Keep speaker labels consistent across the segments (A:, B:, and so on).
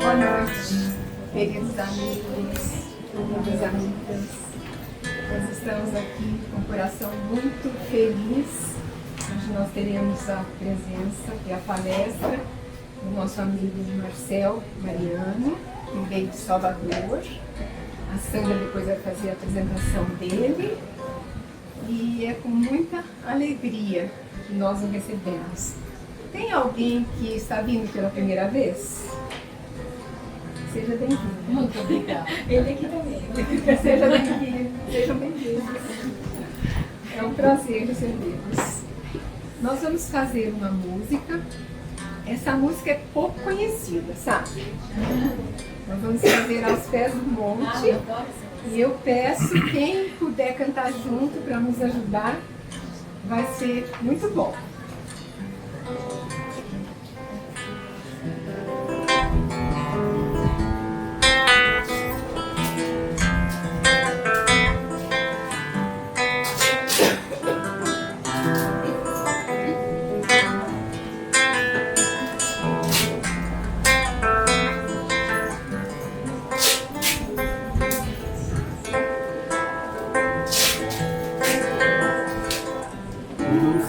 A: Boa noite, queridos amigos, queridas amigas. Nós estamos aqui com o coração muito feliz. Hoje nós teremos a presença e a palestra do nosso amigo Marcel Mariano, que veio de Salvador. A Sandra depois vai fazer a apresentação dele. E é com muita alegria que nós o recebemos. Tem alguém que está vindo pela primeira vez? Seja bem-vindo.
B: Muito obrigada.
A: Ele aqui também. Seja bem-vindo. Sejam bem-vindos. É um prazer recebê-los. Nós vamos fazer uma música. Essa música é pouco conhecida, sabe? Nós vamos fazer Aos Pés do Monte. E eu peço quem puder cantar junto para nos ajudar. Vai ser muito bom.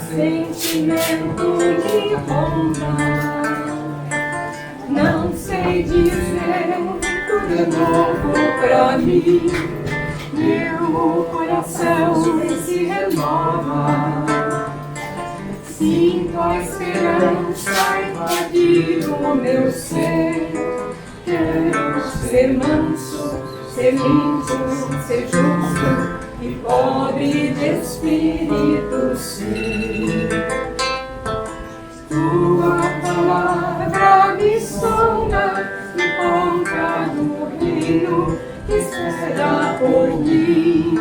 C: Sentimento me ronda, não sei dizer, tudo é novo pra mim. Meu coração se renova, sinto a esperança invadir o meu ser. Quero ser manso, ser limpo, ser justo e pobre de espírito ser. Tua palavra me sonda, encontra no reino que espera por mim.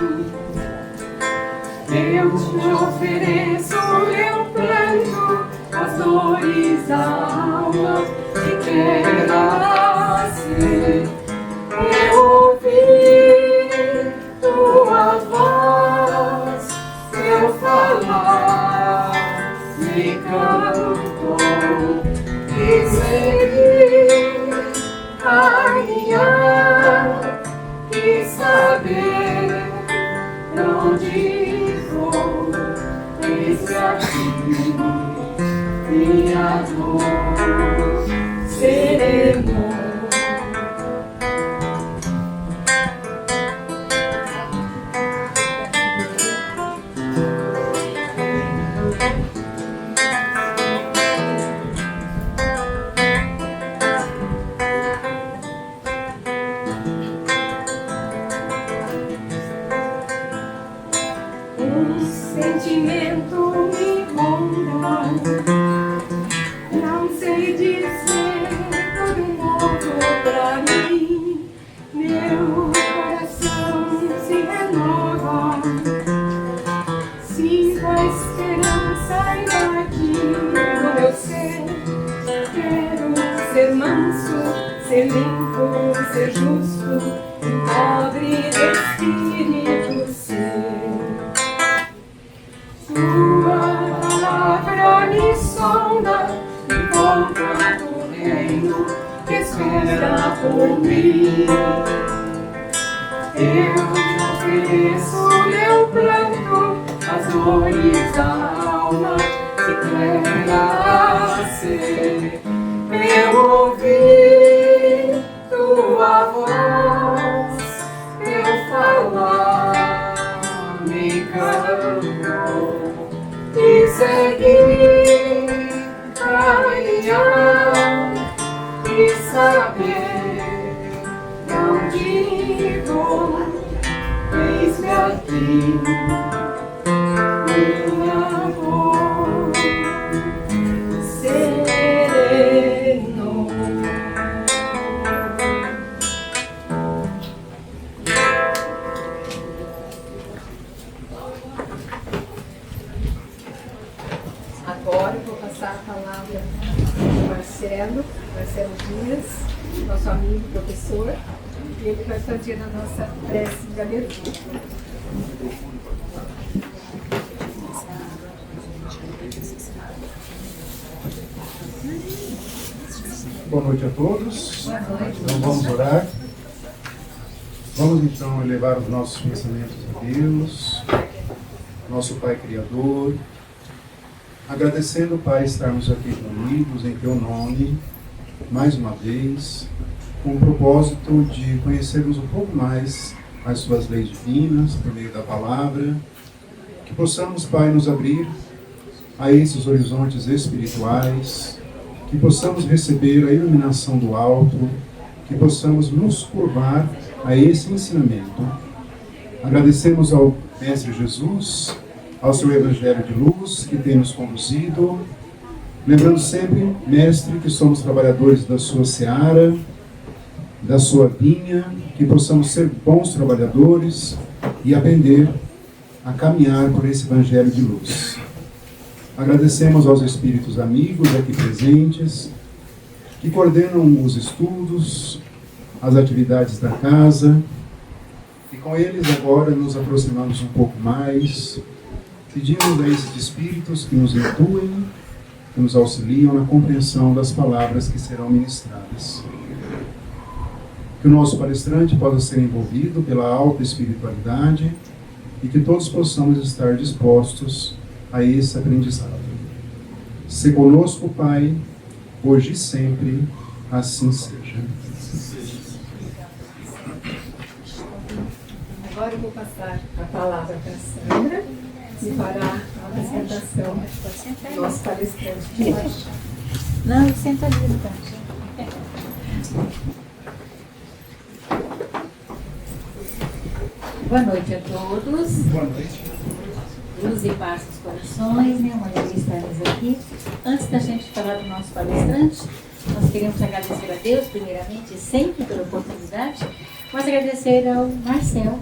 C: Eu te ofereço meu plano, as dores da alma que quer nascer. Eu ouvi tua voz, eu falar, me cantou e segui, caminhar e saber onde vou. Eis aqui, minha dor sereno. Sentimento me ronda, não sei dizer, tudo novo pra mim. Meu coração se renova, sinto a esperança invadir o meu ser. Quero ser manso, ser limpo, ser justo, pobre de espírito ser. Tua palavra me sonda, encontra no reino que espera por mim. Eu te ofereço meu planto, as dores da alma que quer ser. Eu ouvi tua voz, eu falar, me cantou e segui, caminhar e saber onde vou. Eis-me aqui, minha voz sereno.
A: Marcelo Dias, nosso amigo, professor, e ele vai fazer a nossa prece de abertura.
B: Boa noite a todos.
A: Boa noite.
B: Então vamos orar. Vamos então elevar os nossos pensamentos a Deus, nosso Pai Criador, agradecendo, Pai, estarmos aqui reunidos em Teu nome, mais uma vez, com o propósito de conhecermos um pouco mais as Suas leis divinas, por meio da palavra, que possamos, Pai, nos abrir a esses horizontes espirituais, que possamos receber a iluminação do alto, que possamos nos curvar a esse ensinamento. Agradecemos ao Mestre Jesus, ao seu Evangelho de luz, que tem nos conduzido, lembrando sempre, Mestre, que somos trabalhadores da sua seara, da sua vinha, que possamos ser bons trabalhadores e aprender a caminhar por esse Evangelho de luz. Agradecemos aos espíritos amigos aqui presentes, que coordenam os estudos, as atividades da casa, e com eles agora nos aproximamos um pouco mais, pedimos a esses espíritos que nos intuem, que nos auxiliam na compreensão das palavras que serão ministradas. Que o nosso palestrante possa ser envolvido pela alta espiritualidade e que todos possamos estar dispostos a esse aprendizado. Se conosco, Pai, hoje e sempre, assim seja.
A: Agora eu vou passar a palavra para a Sandra e para a apresentação do nosso palestrante de hoje.
D: Não, senta ali, então. Boa noite a todos.
B: Boa noite.
D: Luz e paz nos corações, né? Uma alegria estarmos aqui. Antes da gente falar do nosso palestrante, nós queremos agradecer a Deus, primeiramente, sempre pela oportunidade, mas agradecer ao Marcel,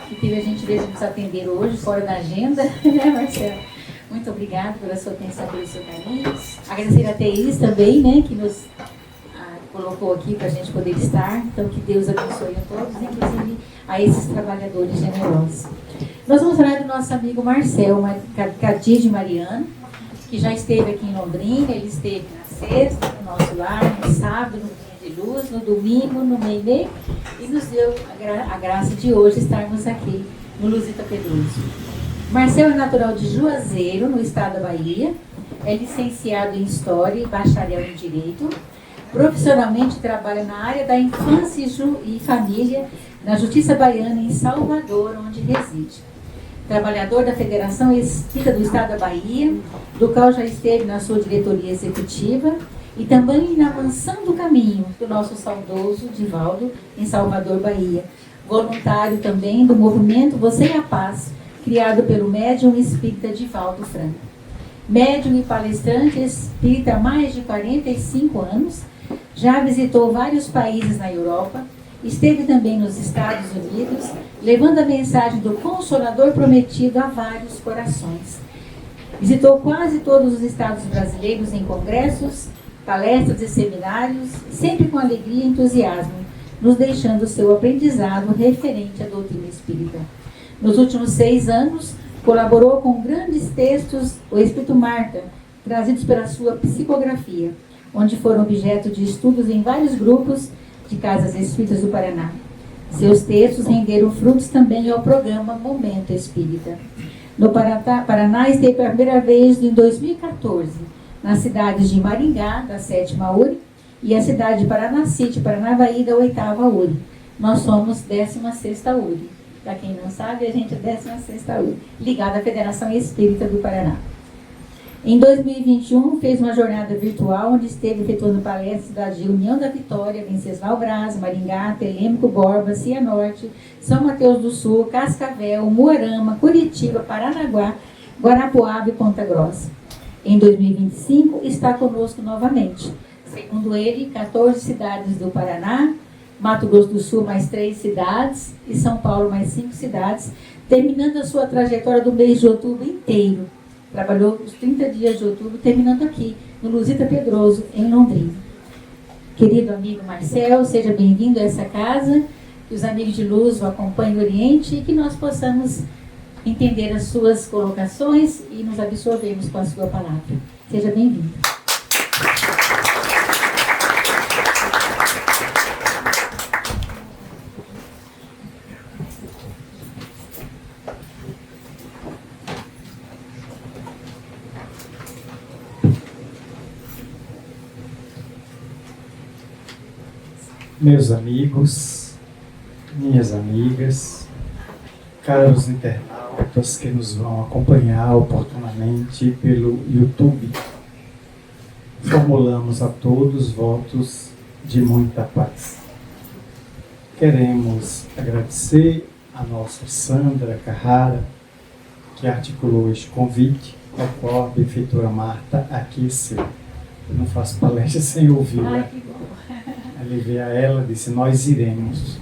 D: que teve a gentileza de nos atender hoje, fora da agenda, né, Marcel? Muito obrigada pela sua atenção, pelo seu carinho. Agradecer a Thaís também, né, que nos colocou aqui para a gente poder estar. Então, que Deus abençoe a todos, inclusive a esses trabalhadores generosos. Nós vamos falar do nosso amigo Marcel Cadide Mariano, que já esteve aqui em Londrina. Ele esteve na sexta, no nosso lar, no sábado, no Dia de Luz, no domingo, no Meimei, e nos deu a graça de hoje estarmos aqui no Luzita Pedroso. Marcel é natural de Juazeiro, no estado da Bahia, é licenciado em História e bacharel em Direito. Profissionalmente trabalha na área da infância e família, na Justiça Baiana, em Salvador, onde reside. Trabalhador da Federação Espírita do Estado da Bahia, do qual já esteve na sua diretoria executiva, e também na Mansão do Caminho, do nosso saudoso Divaldo, em Salvador, Bahia. Voluntário também do movimento Você e a Paz, criado pelo médium espírita Divaldo Franco. Médium e palestrante espírita há mais de 45 anos, já visitou vários países na Europa, esteve também nos Estados Unidos, levando a mensagem do Consolador prometido a vários corações. Visitou quase todos os estados brasileiros em congressos, palestras e seminários, sempre com alegria e entusiasmo, nos deixando seu aprendizado referente à doutrina espírita. Nos últimos 6 anos, colaborou com grandes textos O Espírito Marta, trazidos pela sua psicografia, onde foram objeto de estudos em vários grupos de casas espíritas do Paraná. Seus textos renderam frutos também ao programa Momento Espírita. No Paraná esteve pela primeira vez em 2014, nas cidades de Maringá, da 7ª URI, e a cidade de Paranacite, Paranavaí, da 8ª URI. Nós somos 16ª URI. Para quem não sabe, a gente é 16ª URI, ligada à Federação Espírita do Paraná. Em 2021, fez uma jornada virtual, onde esteve efetuando palestras na cidade de União da Vitória, Venceslau Braz, Maringá, Telêmaco, Borba, Cianorte, São Mateus do Sul, Cascavel, Moarama, Curitiba, Paranaguá, Guarapuava e Ponta Grossa. Em 2025, está conosco novamente. Segundo ele, 14 cidades do Paraná, Mato Grosso do Sul mais 3 cidades e São Paulo mais 5 cidades, terminando a sua trajetória do mês de outubro inteiro. Trabalhou os 30 dias de outubro, terminando aqui, no Lusita Pedroso, em Londrina. Querido amigo Marcel, seja bem-vindo a essa casa, que os amigos de luz o acompanhem no Oriente e que nós possamos entender as suas colocações e nos absorvermos com a sua palavra. Seja bem-vindo.
E: Meus amigos, minhas amigas, caros internautas que nos vão acompanhar oportunamente pelo YouTube, formulamos a todos votos de muita paz. Queremos agradecer a nossa Sandra Carrara, que articulou este convite, ao qual a benfeitora Marta aqueceu. Eu não faço palestra sem ouvi-la. Levei a ela, disse, nós iremos.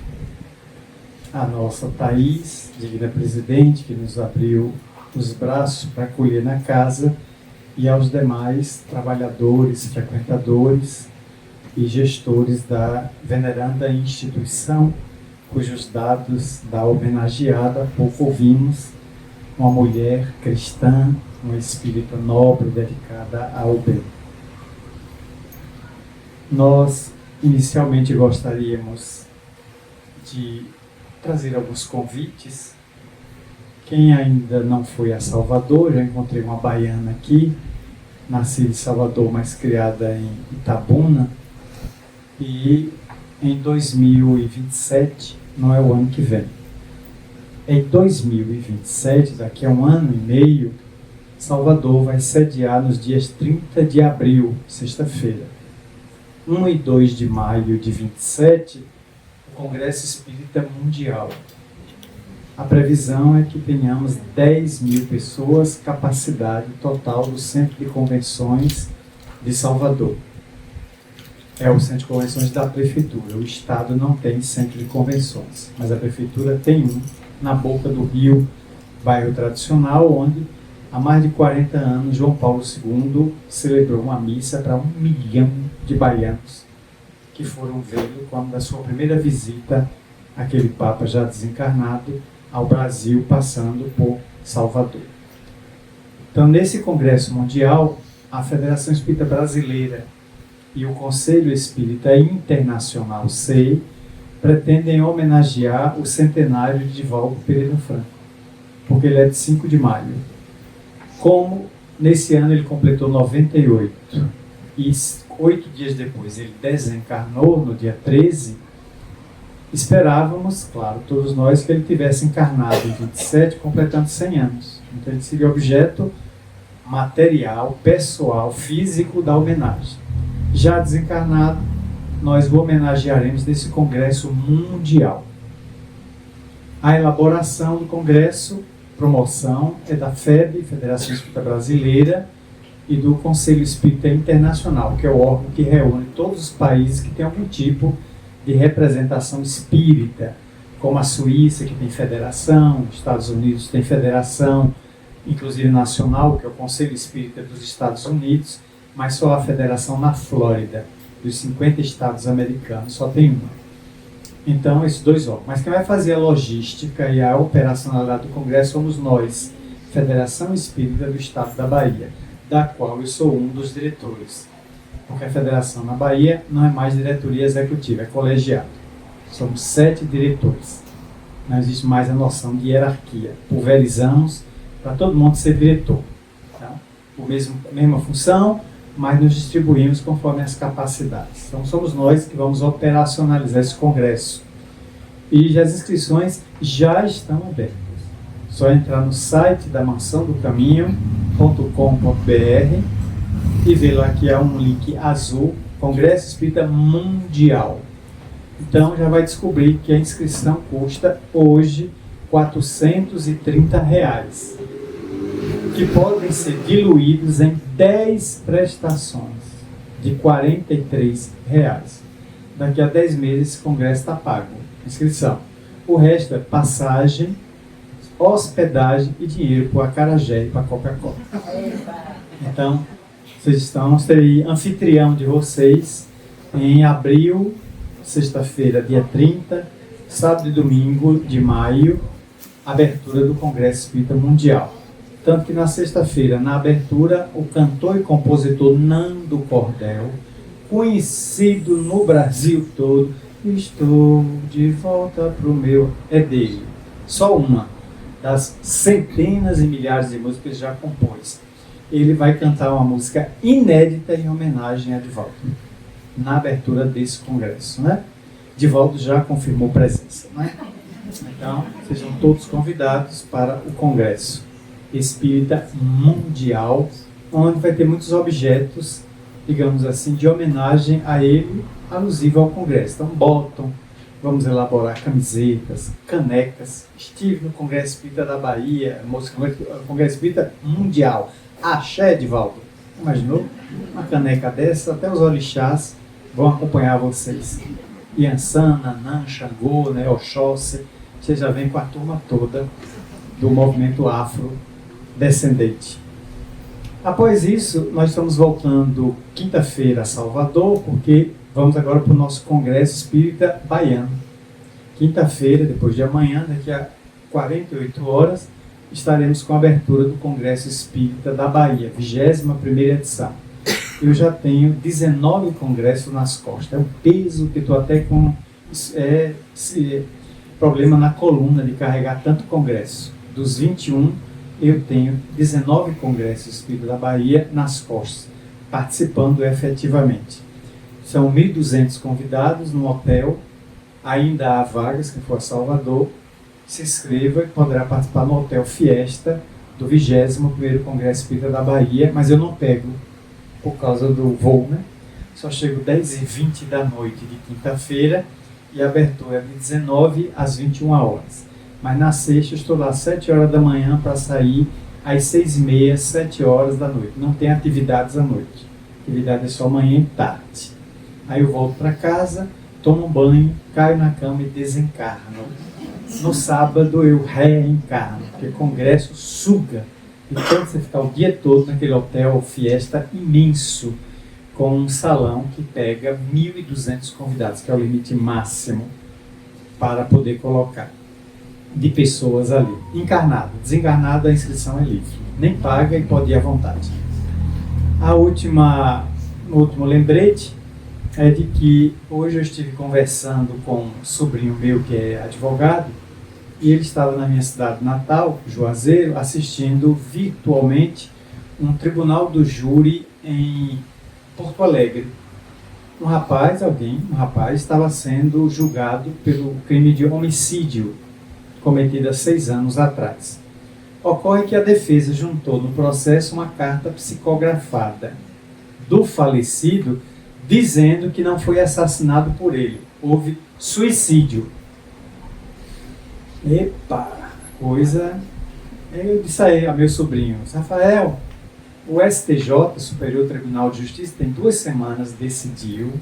E: A nossa Thaís, digna presidente, que nos abriu os braços para acolher na casa, e aos demais trabalhadores, frequentadores e gestores da veneranda instituição, cujos dados da homenageada há pouco ouvimos, uma mulher cristã, uma espírita nobre dedicada ao bem. Nós inicialmente gostaríamos de trazer alguns convites. Quem ainda não foi a Salvador, já encontrei uma baiana aqui, nascida em Salvador, mas criada em Itabuna, e em 2027, não é o ano que vem, em 2027, daqui a um ano e meio, Salvador vai sediar nos dias 30 de abril, sexta-feira, 1 e 2 de maio de 27, o Congresso Espírita Mundial. A previsão é que tenhamos 10 mil pessoas, capacidade total do Centro de Convenções de Salvador. É o Centro de Convenções da Prefeitura. O Estado não tem Centro de Convenções, mas a Prefeitura tem um na Boca do Rio, bairro tradicional, onde há mais de 40 anos, João Paulo II celebrou uma missa para 1 milhão de baianos que foram vê-lo quando da sua primeira visita, aquele Papa já desencarnado, ao Brasil, passando por Salvador. Então, nesse Congresso Mundial, a Federação Espírita Brasileira e o Conselho Espírita Internacional, SEI, pretendem homenagear o centenário de Divaldo Pereira Franco, porque ele é de 5 de maio. Como nesse ano ele completou 98 e 8 dias depois ele desencarnou no dia 13, esperávamos, claro, todos nós, que ele tivesse encarnado em 27, completando 100 anos. Então ele seria objeto material, pessoal, físico da homenagem. Já desencarnado, nós o homenagearemos nesse Congresso Mundial. A elaboração do Congresso, promoção, é da FEB, Federação Espírita Brasileira, e do Conselho Espírita Internacional, que é o órgão que reúne todos os países que têm algum tipo de representação espírita, como a Suíça, que tem federação, os Estados Unidos tem federação, inclusive nacional, que é o Conselho Espírita dos Estados Unidos, mas só a federação na Flórida, dos 50 estados americanos, só tem uma. Então, esses dois órgãos. Mas quem vai fazer a logística e a operacionalidade do Congresso somos nós, Federação Espírita do Estado da Bahia, da qual eu sou um dos diretores. Porque a federação na Bahia não é mais diretoria executiva, é colegiado. Somos 7 diretores. Não existe mais a noção de hierarquia. Pulverizamos para todo mundo ser diretor. Tá? Mesma função, mas nos distribuímos conforme as capacidades. Então somos nós que vamos operacionalizar esse congresso. E as inscrições já estão abertas. Só entrar no site da mansãodocaminho.com.br e ver lá que há um link azul, Congresso Espírita Mundial. Então já vai descobrir que a inscrição custa hoje R$430, que podem ser diluídos em 10 prestações de R$43. Daqui a 10 meses esse congresso está pago, inscrição. O resto é passagem, hospedagem e dinheiro para o acarajé e para a Coca-Cola. Então, serei anfitrião de vocês em abril, sexta-feira, dia 30, sábado e domingo de maio, abertura do Congresso Espírita Mundial. Tanto que na sexta-feira, na abertura, o cantor e compositor Nando Cordel, conhecido no Brasil todo, estou de volta pro meu, é dele. Só uma das centenas e milhares de músicas que ele já compôs. Ele vai cantar uma música inédita em homenagem a Divaldo, na abertura desse congresso, né? Divaldo já confirmou presença, né? Então, sejam todos convidados para o Congresso Espírita Mundial, onde vai ter muitos objetos, digamos assim, de homenagem a ele, alusivo ao Congresso. Então, botam, vamos elaborar camisetas, canecas. Estive no Congresso Espírita da Bahia, Congresso Espírita Mundial. Axé, Divaldo. Imaginou? Uma caneca dessa, até os orixás vão acompanhar vocês. Yansan, Nanã, Xangô, né, Oxóssi. Você já vem com a turma toda do movimento afro-descendente. Após isso, nós estamos voltando quinta-feira a Salvador, porque vamos agora para o nosso Congresso Espírita Baiano. Quinta-feira, depois de amanhã, daqui a 48 horas, estaremos com a abertura do Congresso Espírita da Bahia, 21ª edição. Eu já tenho 19 congressos nas costas. É um peso que estou até com esse problema na coluna de carregar tanto congresso. Dos 21, eu tenho 19 congressos Espírita da Bahia nas costas, participando efetivamente. São 1.200 convidados no hotel, ainda há vagas, que for a Salvador. Se inscreva e poderá participar no Hotel Fiesta do 21º Congresso Espírita da Bahia, mas eu não pego por causa do voo, né? Só chego 10h20 da noite de quinta-feira e a abertura é de 19 às 21 horas. Mas na sexta eu estou lá às 7 horas da manhã para sair às 6h30, 7 horas da noite. Não tem atividades à noite. Atividade é só manhã e tarde. Aí eu volto para casa, tomo um banho, caio na cama e desencarno. No sábado eu reencarno, porque o congresso suga. Então você ficar o dia todo naquele hotel Fiesta imenso, com um salão que pega 1.200 convidados, que é o limite máximo para poder colocar de pessoas ali. Encarnado, desencarnado a inscrição é livre, nem paga e pode ir à vontade. O último lembrete é de que hoje eu estive conversando com um sobrinho meu que é advogado, e ele estava na minha cidade natal, Juazeiro, assistindo virtualmente um tribunal do júri em Porto Alegre. Um rapaz estava sendo julgado pelo crime de homicídio cometido há 6 anos atrás. Ocorre que a defesa juntou no processo uma carta psicografada do falecido dizendo que não foi assassinado por ele, houve suicídio. Epa, coisa... Eu disse a meu sobrinho, Rafael, o STJ, Superior Tribunal de Justiça, tem 2 semanas decidiu,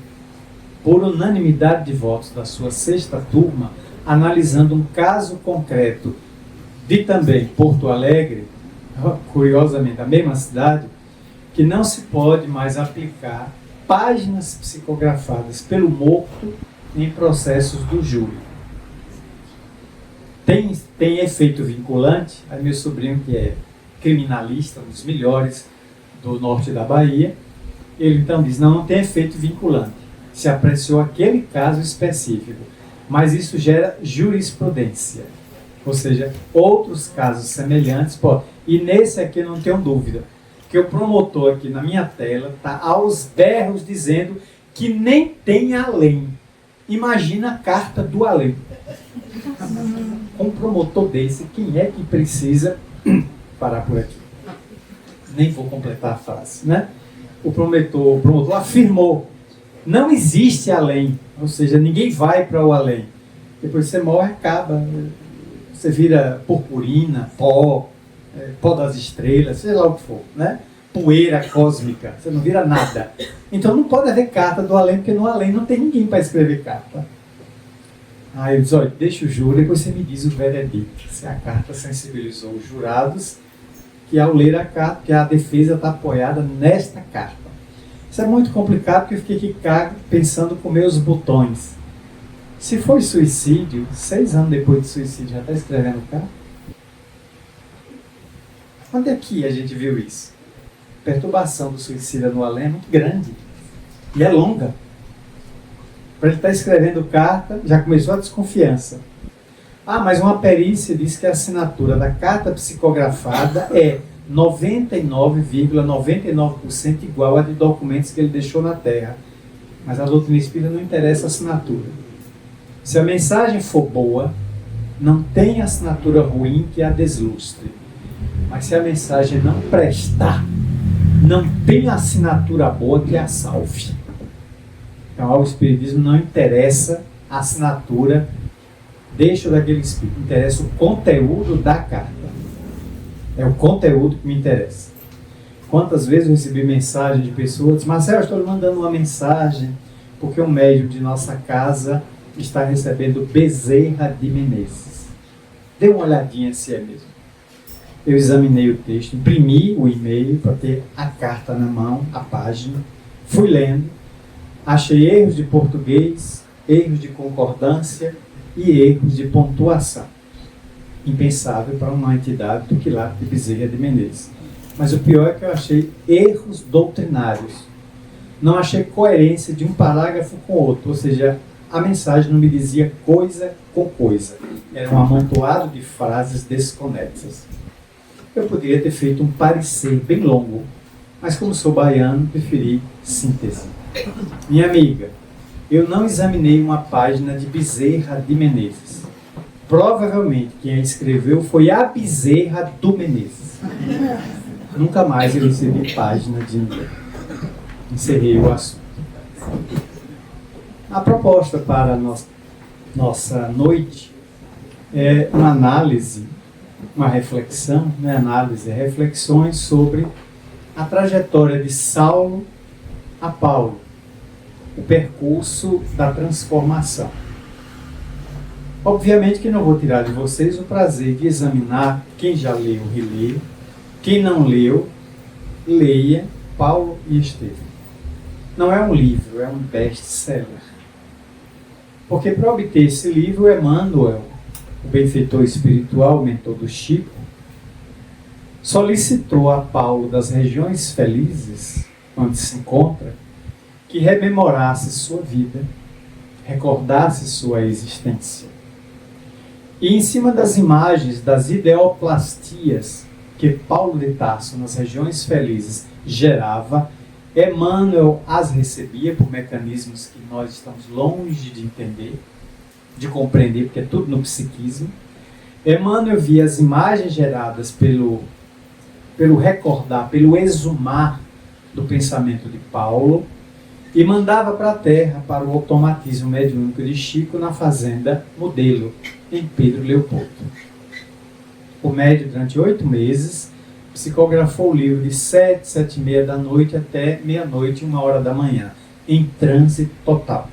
E: por unanimidade de votos da sua 6ª turma, analisando um caso concreto de também Porto Alegre, curiosamente a mesma cidade, que não se pode mais aplicar páginas psicografadas pelo morto em processos do júri. Tem efeito vinculante. Aí meu sobrinho, que é criminalista, um dos melhores do norte da Bahia, ele então diz, não tem efeito vinculante. Se apreciou aquele caso específico, mas isso gera jurisprudência. Ou seja, outros casos semelhantes podem. E nesse aqui eu não tenho dúvida, que o promotor aqui na minha tela está aos berros dizendo que nem tem além. Imagina a carta do além. Um promotor desse, quem é que precisa parar por aqui? Nem vou completar a frase, né? O promotor afirmou, não existe além, ou seja, ninguém vai para o além. Depois você morre, acaba, você vira purpurina, pó das estrelas, sei lá o que for, né? Poeira cósmica, você não vira nada. Então não pode haver carta do além, porque no além não tem ninguém para escrever carta. Aí eu disse, olha, deixa o júri, depois você me diz o veredito. Se a carta sensibilizou os jurados, que ao ler a carta, que a defesa está apoiada nesta carta. Isso é muito complicado porque eu fiquei aqui pensando com meus botões. Se foi suicídio, 6 anos depois do suicídio, já está escrevendo carta? Onde é que a gente viu isso? A perturbação do suicida no além é muito grande e é longa. Para ele estar escrevendo carta, já começou a desconfiança. Ah, mas uma perícia diz que a assinatura da carta psicografada é 99,99% igual a de documentos que ele deixou na Terra. Mas a doutrina espírita não interessa a assinatura. Se a mensagem for boa, não tem assinatura ruim que a deslustre. Mas se a mensagem não prestar, não tem assinatura boa que a salve. Então ao Espiritismo não interessa a assinatura, deixa daquele Espírito, interessa o conteúdo da carta. É o conteúdo que me interessa. Quantas vezes eu recebi mensagem de pessoas, Marcelo, eu estou lhe mandando uma mensagem porque o médium de nossa casa está recebendo Bezerra de Menezes. Dê uma olhadinha se é mesmo. Eu examinei o texto, imprimi o e-mail para ter a carta na mão, a página, fui lendo, achei erros de português, erros de concordância e erros de pontuação. Impensável para uma entidade do quilate de Bezerra de Menezes. Mas o pior é que eu achei erros doutrinários. Não achei coerência de um parágrafo com o outro, ou seja, a mensagem não me dizia coisa com coisa. Era um amontoado de frases desconexas. Eu poderia ter feito um parecer bem longo, mas como sou baiano, preferi síntese. Minha amiga, eu não examinei uma página de Bezerra de Menezes. Provavelmente quem a escreveu foi a Bezerra do Menezes. Nunca mais eu recebi página de ninguém. Encerrei o assunto. A proposta para a nossa noite é uma análise, uma reflexão, não é análise, é reflexões sobre a trajetória de Saulo a Paulo, o percurso da transformação. Obviamente que não vou tirar de vocês o prazer de examinar, quem já leu, relê, quem não leu, leia Paulo e Estevão. Não é um livro, é um best-seller. Porque para obter esse livro, Emmanuel, o benfeitor espiritual, o mentor do Chico, solicitou a Paulo das regiões felizes, onde se encontra, que rememorasse sua vida, recordasse sua existência. E em cima das imagens, das ideoplastias que Paulo de Tarso, nas regiões felizes, gerava, Emmanuel as recebia por mecanismos que nós estamos longe de entender, de compreender, porque é tudo no psiquismo. Emmanuel via as imagens geradas pelo recordar, pelo exumar do pensamento de Paulo e mandava para a terra, para o automatismo mediúnico de Chico na fazenda Modelo, em Pedro Leopoldo. O médium, durante 8 meses, psicografou o livro de 7, 7h30 da noite até meia-noite, 1h da manhã, em transe total.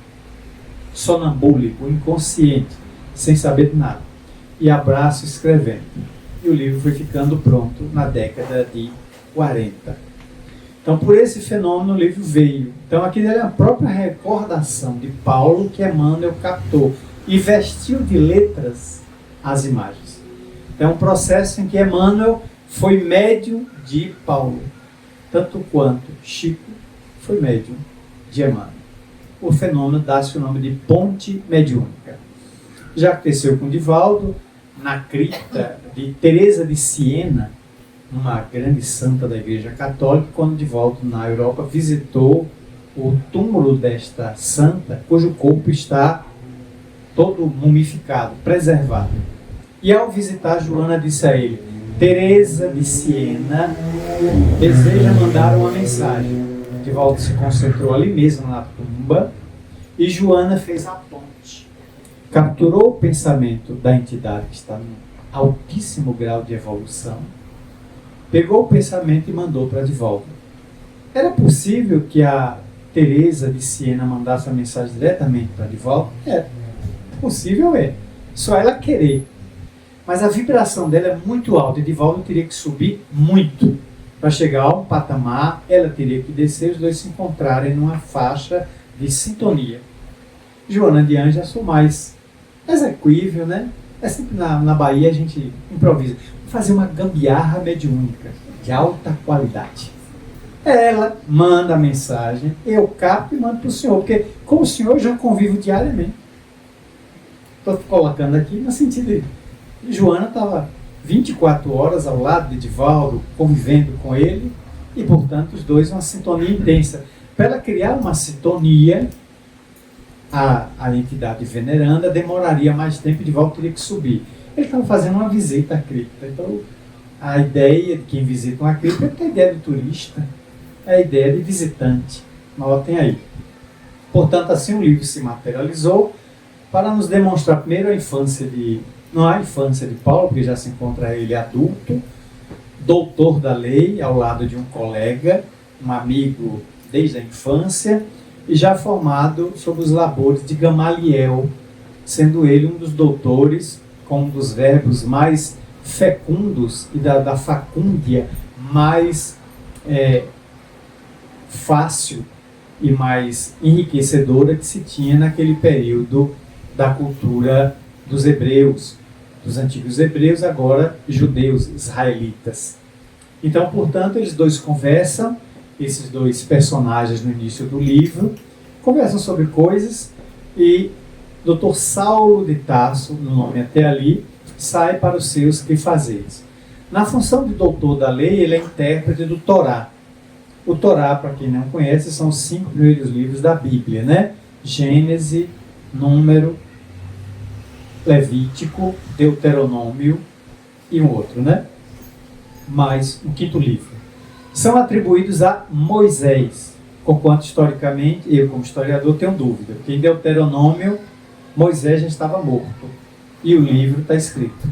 E: Sonambúlico, inconsciente, sem saber de nada. E abraço escrevendo. E o livro foi ficando pronto na década de 40. Então, por esse fenômeno, o livro veio. Então, aqui é a própria recordação de Paulo que Emmanuel captou e vestiu de letras as imagens. Então, é um processo em que Emmanuel foi médium de Paulo, tanto quanto Chico foi médium de Emmanuel. O fenômeno dá-se o nome de ponte mediúnica. Já aconteceu com Divaldo, na cripta de Teresa de Siena, uma grande santa da Igreja Católica, quando Divaldo, na Europa, visitou o túmulo desta santa, cujo corpo está todo mumificado, preservado. E ao visitar, Joana disse a ele: Teresa de Siena deseja mandar uma mensagem. Divaldo se concentrou ali mesmo na tumba e Joana fez a ponte. Capturou o pensamento da entidade que está num altíssimo grau de evolução, pegou o pensamento e mandou para Divaldo. Era possível que a Teresa de Siena mandasse a mensagem diretamente para Divaldo? Possível é. Só ela querer. Mas a vibração dela é muito alta e Divaldo teria que subir muito para chegar a um patamar, ela teria que descer, os dois se encontrarem numa faixa de sintonia. Joana de Anjos, eu sou mais execuível, né? É sempre na Bahia a gente improvisa. Vou fazer uma gambiarra mediúnica de alta qualidade. Ela manda a mensagem, eu capto e mando para o senhor, porque com o senhor eu já convivo diariamente. Estou colocando aqui no sentido de Joana estava 24 horas ao lado de Divaldo, convivendo com ele, e portanto os dois uma sintonia intensa. Para ela criar uma sintonia, a entidade veneranda demoraria mais tempo e Divaldo teria que subir. Ele estava fazendo uma visita à cripta. Então, a ideia de quem visita uma cripta é a ideia do turista, é a ideia de visitante. Notem aí. Portanto, assim o livro se materializou para nos demonstrar primeiro a infância não a infância de Paulo, porque já se encontra ele adulto, doutor da lei, ao lado de um colega, um amigo desde a infância, e já formado sob os labores de Gamaliel, sendo ele um dos doutores, com um dos verbos mais fecundos e da facúndia mais fácil e mais enriquecedora que se tinha naquele período da cultura dos hebreus, dos antigos hebreus, agora judeus, israelitas. Então, portanto, eles dois conversam, esses dois personagens no início do livro, conversam sobre coisas e Dr. Saulo de Tarso, no nome até ali, sai para os seus quefazeres. Na função de doutor da lei, ele é intérprete do Torá. O Torá, para quem não conhece, são os 5 primeiros livros da Bíblia, né? Gênesis, Número, Levítico, Deuteronômio e um outro, né? Mais um 5º livro. São atribuídos a Moisés, conquanto historicamente, eu como historiador tenho dúvida, porque em Deuteronômio Moisés já estava morto e o livro está escrito.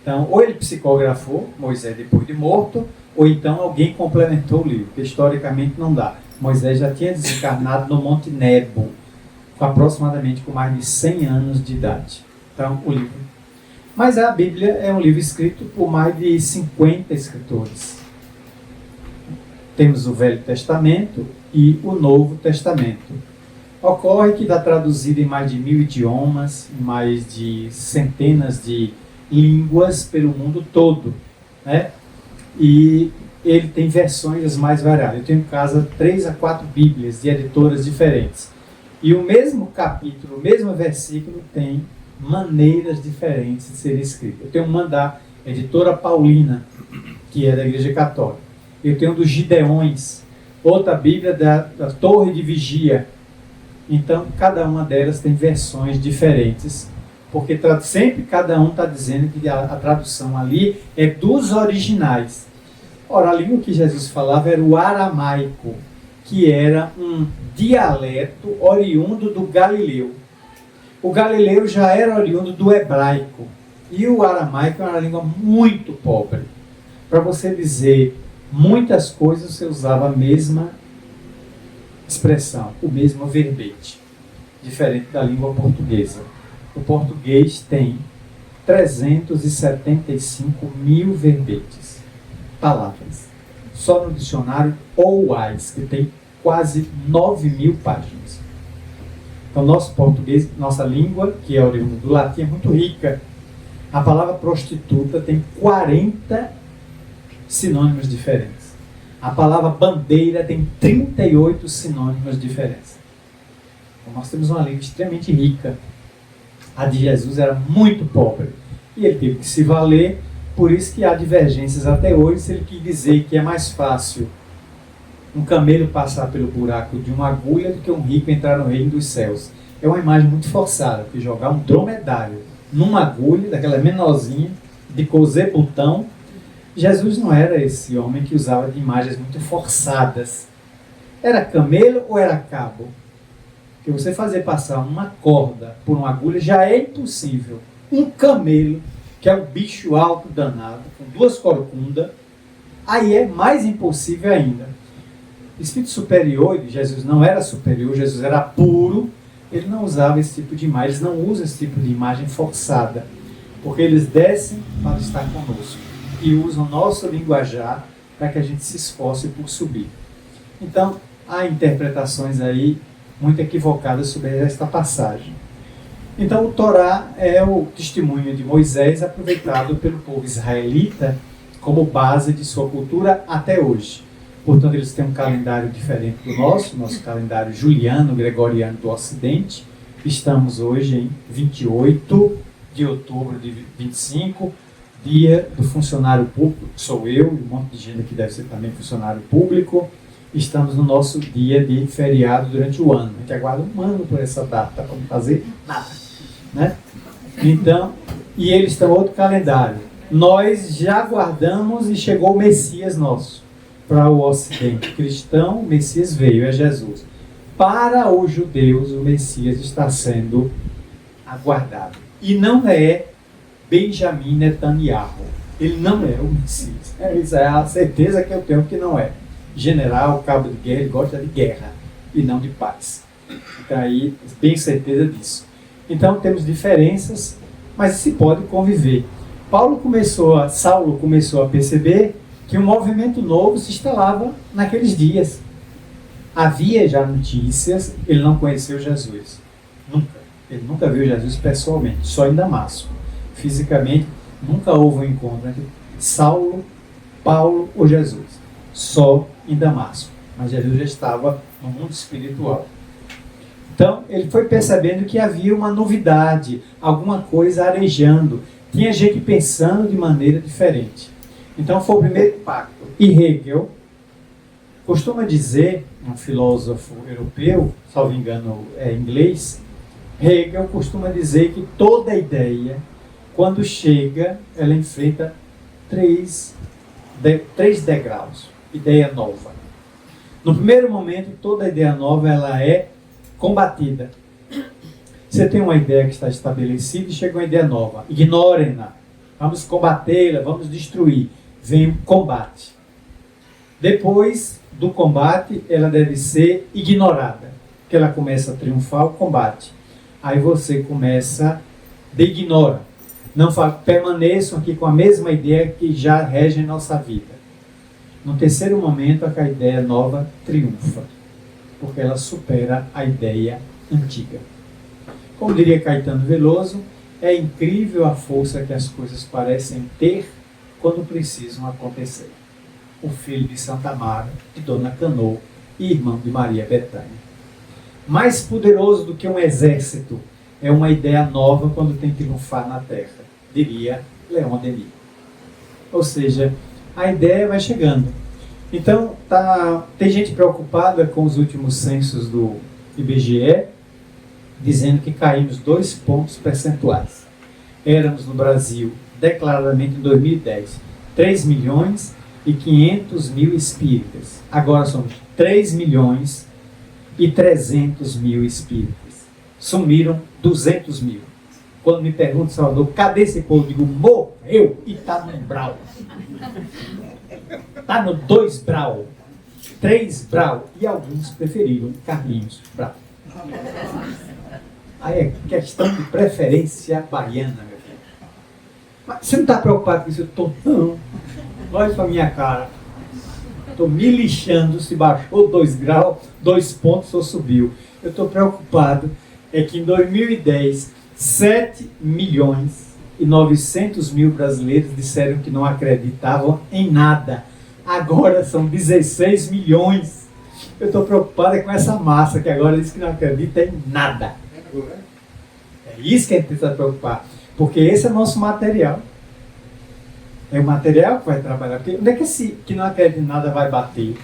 E: Então, ou ele psicografou Moisés depois de morto, ou então alguém complementou o livro, porque historicamente não dá. Moisés já tinha desencarnado no Monte Nebo, aproximadamente com mais de 100 anos de idade. Então, o livro. Mas a Bíblia é um livro escrito por mais de 50 escritores. Temos o Velho Testamento e o Novo Testamento. Ocorre que está traduzido em mais de 1000 idiomas, em mais de centenas de línguas pelo mundo todo, né? E ele tem versões as mais variadas. Eu tenho em casa 3 a 4 Bíblias de editoras diferentes. E o mesmo capítulo, o mesmo versículo tem maneiras diferentes de ser escrito. Eu tenho uma da editora Paulina, que é da Igreja Católica. Eu tenho dos Gideões, outra Bíblia da Torre de Vigia. Então, cada uma delas tem versões diferentes, porque sempre cada um está dizendo que a tradução ali é dos originais. Ora, a língua que Jesus falava era o aramaico, que era um dialeto oriundo do Galileu. O Galileu já era oriundo do hebraico, e o aramaico era uma língua muito pobre. Para você dizer muitas coisas, você usava a mesma expressão, o mesmo verbete, diferente da língua portuguesa. O português tem 375 mil verbetes, palavras, só no dicionário OUAIS, que tem quase 9.000 páginas. Então, nosso português, nossa língua, que é oriunda do latim, é muito rica. A palavra prostituta tem 40 sinônimos diferentes. A palavra bandeira tem 38 sinônimos diferentes. Então, nós temos uma língua extremamente rica. A de Jesus era muito pobre. E ele teve que se valer, por isso que há divergências até hoje, se ele quis dizer que é mais fácil um camelo passar pelo buraco de uma agulha do que um rico entrar no reino dos céus. É uma imagem muito forçada, porque jogar um dromedário numa agulha, daquela menorzinha, de cozer botão. Jesus não era esse homem que usava de imagens muito forçadas. Era camelo ou era cabo? Porque você fazer passar uma corda por uma agulha já é impossível. Um camelo, que é um bicho alto danado, com 2 corcundas, aí é mais impossível ainda. O espírito superior, Jesus não era superior, Jesus era puro, ele não usava esse tipo de imagem, eles não usam esse tipo de imagem forçada. porque eles descem para estar conosco e usam o nosso linguajar para que a gente se esforce por subir. Então, há interpretações aí muito equivocadas sobre esta passagem. Então, o Torá é o testemunho de Moisés aproveitado pelo povo israelita como base de sua cultura até hoje. Portanto, eles têm um calendário diferente do nosso calendário juliano, gregoriano do Ocidente. Estamos hoje em 28 de outubro de 25, dia do funcionário público, que sou eu, e um monte de gente que deve ser também funcionário público. Estamos no nosso dia de feriado durante o ano. A gente aguarda um ano por essa data para não fazer nada, né? Então, e eles têm outro calendário. Nós já aguardamos e chegou o Messias nosso para o Ocidente cristão. O Messias veio, é Jesus. Para os judeus, o Messias está sendo aguardado. E não é Benjamin Netanyahu. Ele não é o Messias. Essa é a certeza que eu tenho que não é. General, cabo de guerra, ele gosta de guerra e não de paz. Então aí, tenho certeza disso. Então temos diferenças, mas se pode conviver. Saulo começou a perceber que um movimento novo se instalava naqueles dias. Havia já notícias, ele não conheceu Jesus. Nunca. Ele nunca viu Jesus pessoalmente, só em Damasco. Fisicamente, nunca houve um encontro entre Saulo, Paulo ou Jesus. Só em Damasco. Mas Jesus já estava no mundo espiritual. Então, ele foi percebendo que havia uma novidade, alguma coisa arejando. Tinha gente pensando de maneira diferente. Então, foi o primeiro impacto. E Hegel costuma dizer, um filósofo europeu, salvo engano é inglês, Hegel costuma dizer que toda ideia, quando chega, ela enfrenta três degraus. Ideia nova. No primeiro momento, toda ideia nova ela é combatida. Você tem uma ideia que está estabelecida e chega uma ideia nova. Ignorem-na. Vamos combatê-la, vamos destruir. Vem o combate. Depois do combate, ela deve ser ignorada. Porque ela começa a triunfar o combate. Aí você começa de ignora. Não permaneçam aqui com a mesma ideia que já rege nossa vida. No terceiro momento, a ideia nova triunfa, porque ela supera a ideia antiga. Como diria Caetano Veloso, é incrível a força que as coisas parecem ter quando precisam acontecer. O filho de Santa Mara, de Dona Canô e irmão de Maria Bethânia. Mais poderoso do que um exército é uma ideia nova quando tem que triunfar na terra, diria Leon Denis. Ou seja, a ideia vai chegando. Então, tem gente preocupada com os últimos censos do IBGE, dizendo que caímos 2 pontos percentuais. Éramos no Brasil, declaradamente em 2010, 3 milhões e 500 mil espíritas. Agora somos 3 milhões e 300 mil espíritas. Sumiram 200 mil. Quando me perguntam, Salvador, cadê esse povo? Eu digo, morreu e está no brau. Está no 2 brau, 3 brau. E alguns preferiram Carlinhos Brau. Aí é questão de preferência baiana, meu filho. Mas você não está preocupado com isso? Eu estou, não. Olha para a minha cara. Estou me lixando se baixou 2 graus, 2 pontos ou subiu. Eu estou preocupado é que em 2010, 7 milhões e 900 mil brasileiros disseram que não acreditavam em nada. Agora são 16 milhões. Eu estou preocupado com essa massa que agora diz que não acredita em nada. É isso que a gente precisa preocupar. Porque esse é o nosso material. É o material que vai trabalhar. Porque onde é que esse que não acredita em nada vai bater?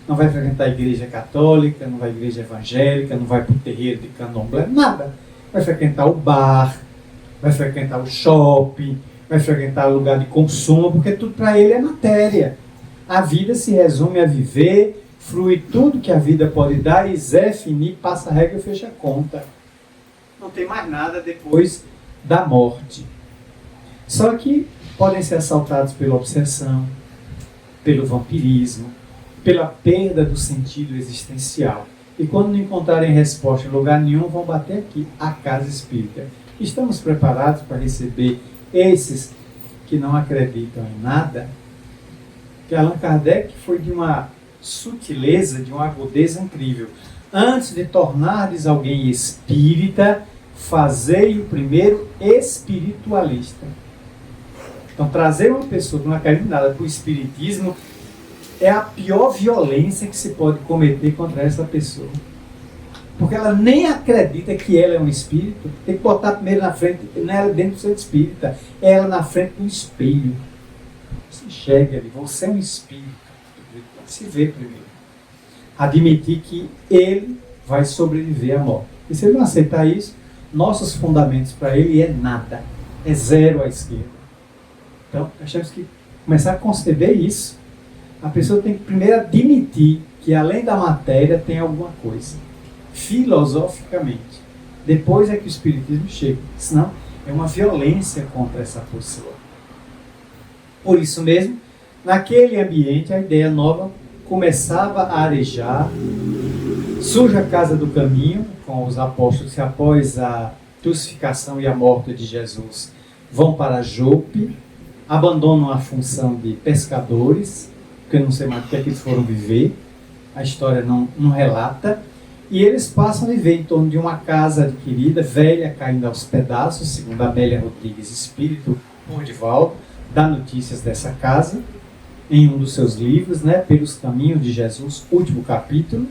E: Não vai frequentar a igreja católica, não vai à igreja evangélica, não vai para o terreiro de candomblé, nada. Vai frequentar o bar, vai frequentar o shopping, vai frequentar o lugar de consumo, porque tudo para ele é matéria. A vida se resume a viver, flui tudo que a vida pode dar, e Zé finir, passa a regra e fecha a conta. Não tem mais nada depois da morte. Só que podem ser assaltados pela obsessão, pelo vampirismo, pela perda do sentido existencial. E quando não encontrarem resposta em lugar nenhum, vão bater aqui, a casa espírita. Estamos preparados para receber Esses que não acreditam em nada, que Allan Kardec foi de uma sutileza, de uma agudeza incrível. Antes de tornares alguém espírita, fazei-o primeiro espiritualista. Então, trazer uma pessoa que não acredita em nada para o espiritismo é a pior violência que se pode cometer contra essa pessoa. Porque ela nem acredita que ela é um espírito. Tem que botar primeiro na frente, não é ela dentro do centro espírita, é ela na frente do espelho. Você enxerga ali, você é um espírito. Se vê primeiro. Admitir que ele vai sobreviver à morte. E se ele não aceitar isso, nossos fundamentos para ele é nada. É zero à esquerda. Então, nós temos que começar a conceber isso. A pessoa tem que primeiro admitir que além da matéria tem alguma coisa. Filosoficamente. Depois é que o espiritismo chega. Senão é uma violência contra essa pessoa. Por isso mesmo, naquele ambiente a ideia nova começava a arejar. Surge a Casa do Caminho, com os apóstolos que após a crucificação e a morte de Jesus vão para Jope, abandonam a função de pescadores, porque eu não sei mais o que é que eles foram viver, a história não relata, e eles passam a viver em torno de uma casa adquirida, velha, caindo aos pedaços, segundo Amélia Rodrigues, espírito Pordivaldo, dá notícias dessa casa, em um dos seus livros, né, Pelos Caminhos de Jesus, último capítulo.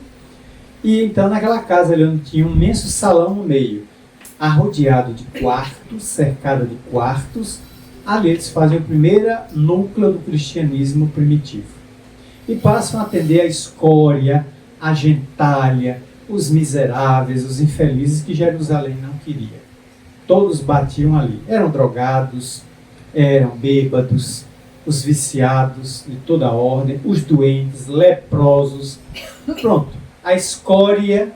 E: E então naquela casa ali onde tinha um imenso salão no meio, arrodeado de quartos, cercado de quartos, ali eles fazem o primeiro núcleo do cristianismo primitivo. E passam a atender a escória, a gentalha, os miseráveis, os infelizes que Jerusalém não queria. Todos batiam ali. Eram drogados, eram bêbados, os viciados de toda a ordem, os doentes, leprosos. Pronto, a escória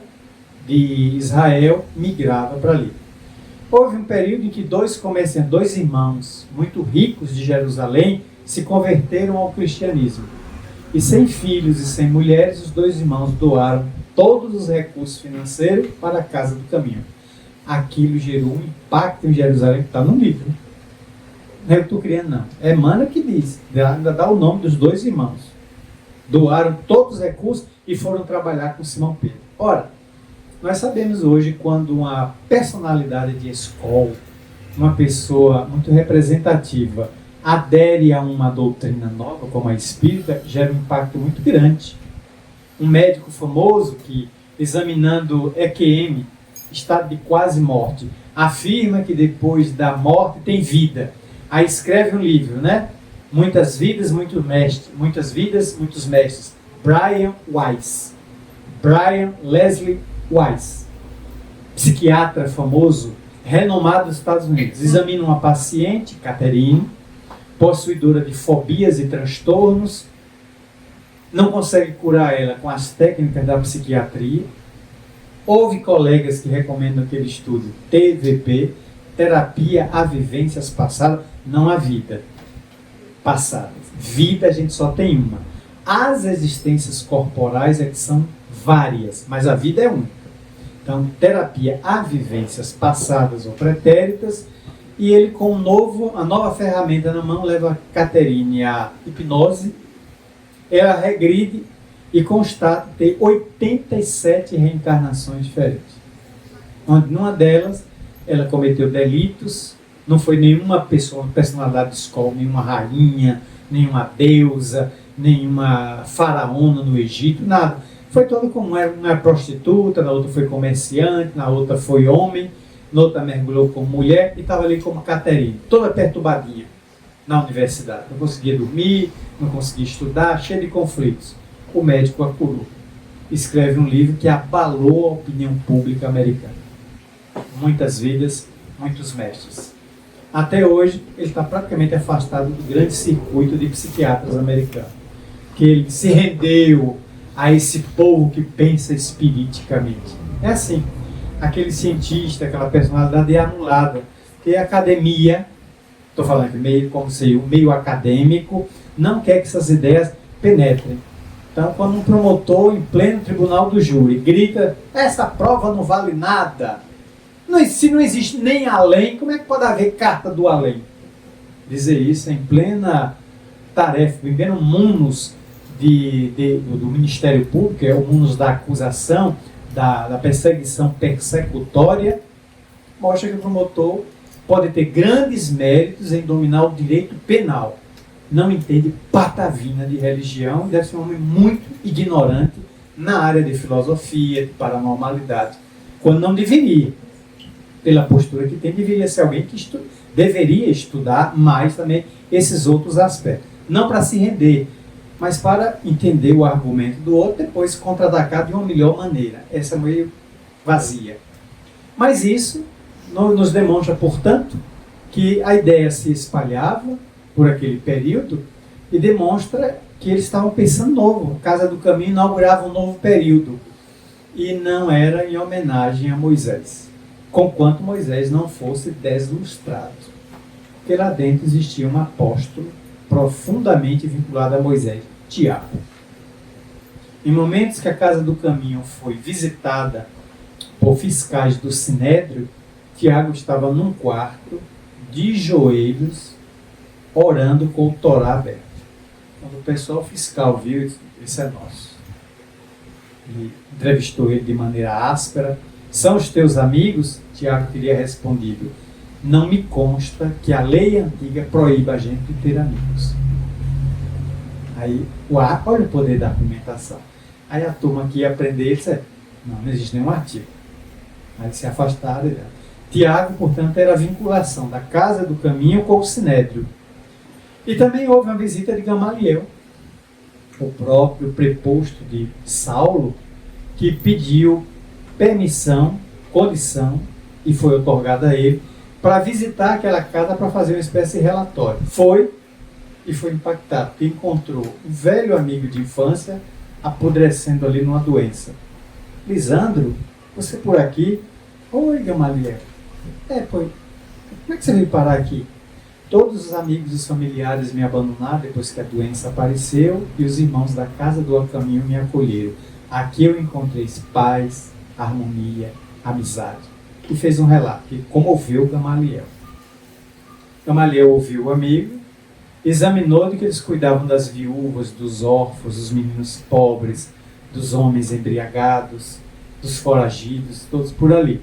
E: de Israel migrava para ali. Houve um período em que dois irmãos muito ricos de Jerusalém se converteram ao cristianismo. E sem filhos e sem mulheres, os dois irmãos doaram todos os recursos financeiros para a Casa do Caminho. Aquilo gerou um impacto em Jerusalém que está no livro. Não é eu estou criando, não. É Emmanuel que diz. Ainda dá o nome dos dois irmãos. Doaram todos os recursos e foram trabalhar com Simão Pedro. Ora, nós sabemos hoje quando uma personalidade de escola, uma pessoa muito representativa, adere a uma doutrina nova, como a espírita, gera um impacto muito grande. Um médico famoso que, examinando EQM, estado de quase morte, afirma que depois da morte tem vida. Aí escreve um livro, né? Muitas vidas, muitos mestres. Muitas vidas, muitos mestres. Brian Weiss. Brian Leslie Weiss. Psiquiatra famoso, renomado nos Estados Unidos. Examina uma paciente, Catherine, possuidora de fobias e transtornos. Não consegue curar ela com as técnicas da psiquiatria. Houve colegas que recomendam aquele estudo TVP, terapia a vivências passadas, não a vida passada. Vida a gente só tem uma. As existências corporais é que são várias, mas a vida é única. Então, terapia a vivências passadas ou pretéritas, e ele com a nova ferramenta na mão leva a Catherine à hipnose. Ela regride e constata ter 87 reencarnações diferentes. Onde numa delas ela cometeu delitos, não foi nenhuma personalidade de escola, nenhuma rainha, nenhuma deusa, nenhuma faraona no Egito, nada. Foi todo como uma era prostituta, na outra foi comerciante, na outra foi homem, na outra mergulhou como mulher e estava ali como Catherine, toda perturbadinha na universidade. Não conseguia dormir, não conseguia estudar, cheia de conflitos. O médico a curou. Escreve um livro que abalou a opinião pública americana. Muitas vidas, muitos mestres. Até hoje, ele está praticamente afastado do grande circuito de psiquiatras americanos. Que ele se rendeu a esse povo que pensa espiriticamente. É assim. Aquele cientista, aquela personalidade é anulada. Que a academia, estou falando aqui meio como se o meio acadêmico, não quer que essas ideias penetrem. Então, quando um promotor, em pleno tribunal do júri, grita, essa prova não vale nada. Se não existe nem além, como é que pode haver carta do além? dizer isso em plena tarefa, em pleno munus do Ministério Público, é o munus da acusação, da perseguição persecutória, mostra que o promotor pode ter grandes méritos em dominar o direito penal. Não entende patavina de religião e deve ser um homem muito ignorante na área de filosofia, de paranormalidade, quando não deveria. Pela postura que tem, deveria ser alguém que deveria estudar mais também esses outros aspectos. Não para se render, mas para entender o argumento do outro, depois contra-atacar de uma melhor maneira. Essa é meio vazia. Mas isso nos demonstra, portanto, que a ideia se espalhava por aquele período e demonstra que eles estavam pensando novo. Casa do Caminho inaugurava um novo período e não era em homenagem a Moisés, conquanto Moisés não fosse deslustrado. Porque lá dentro existia um apóstolo profundamente vinculado a Moisés, Tiago. Em momentos que a Casa do Caminho foi visitada por fiscais do Sinédrio, Tiago estava num quarto, de joelhos, orando com o Torá aberto. Quando o pessoal fiscal viu, ele disse, esse é nosso. E entrevistou ele de maneira áspera. São os teus amigos? Tiago teria respondido, não me consta que a lei antiga proíba a gente de ter amigos. Aí, olha o poder da argumentação. Aí a turma que ia aprender disse, não existe nenhum artigo. Aí se afastaram. Tiago, portanto, era a vinculação da Casa do Caminho com o Sinédrio. E também houve uma visita de Gamaliel, o próprio preposto de Saulo, que pediu permissão, condição, e foi otorgada a ele, para visitar aquela casa para fazer uma espécie de relatório. Foi, e foi impactado, porque encontrou um velho amigo de infância apodrecendo ali numa doença. Lisandro, você por aqui? Oi, Gamaliel. Como é que você veio parar aqui? Todos os amigos e os familiares me abandonaram depois que a doença apareceu e os irmãos da Casa do Caminho me acolheram. Aqui eu encontrei paz, harmonia, amizade. E fez um relato que comoveu Gamaliel. Gamaliel ouviu o amigo, examinou de que eles cuidavam das viúvas, dos órfãos, dos meninos pobres, dos homens embriagados, dos foragidos, todos por ali.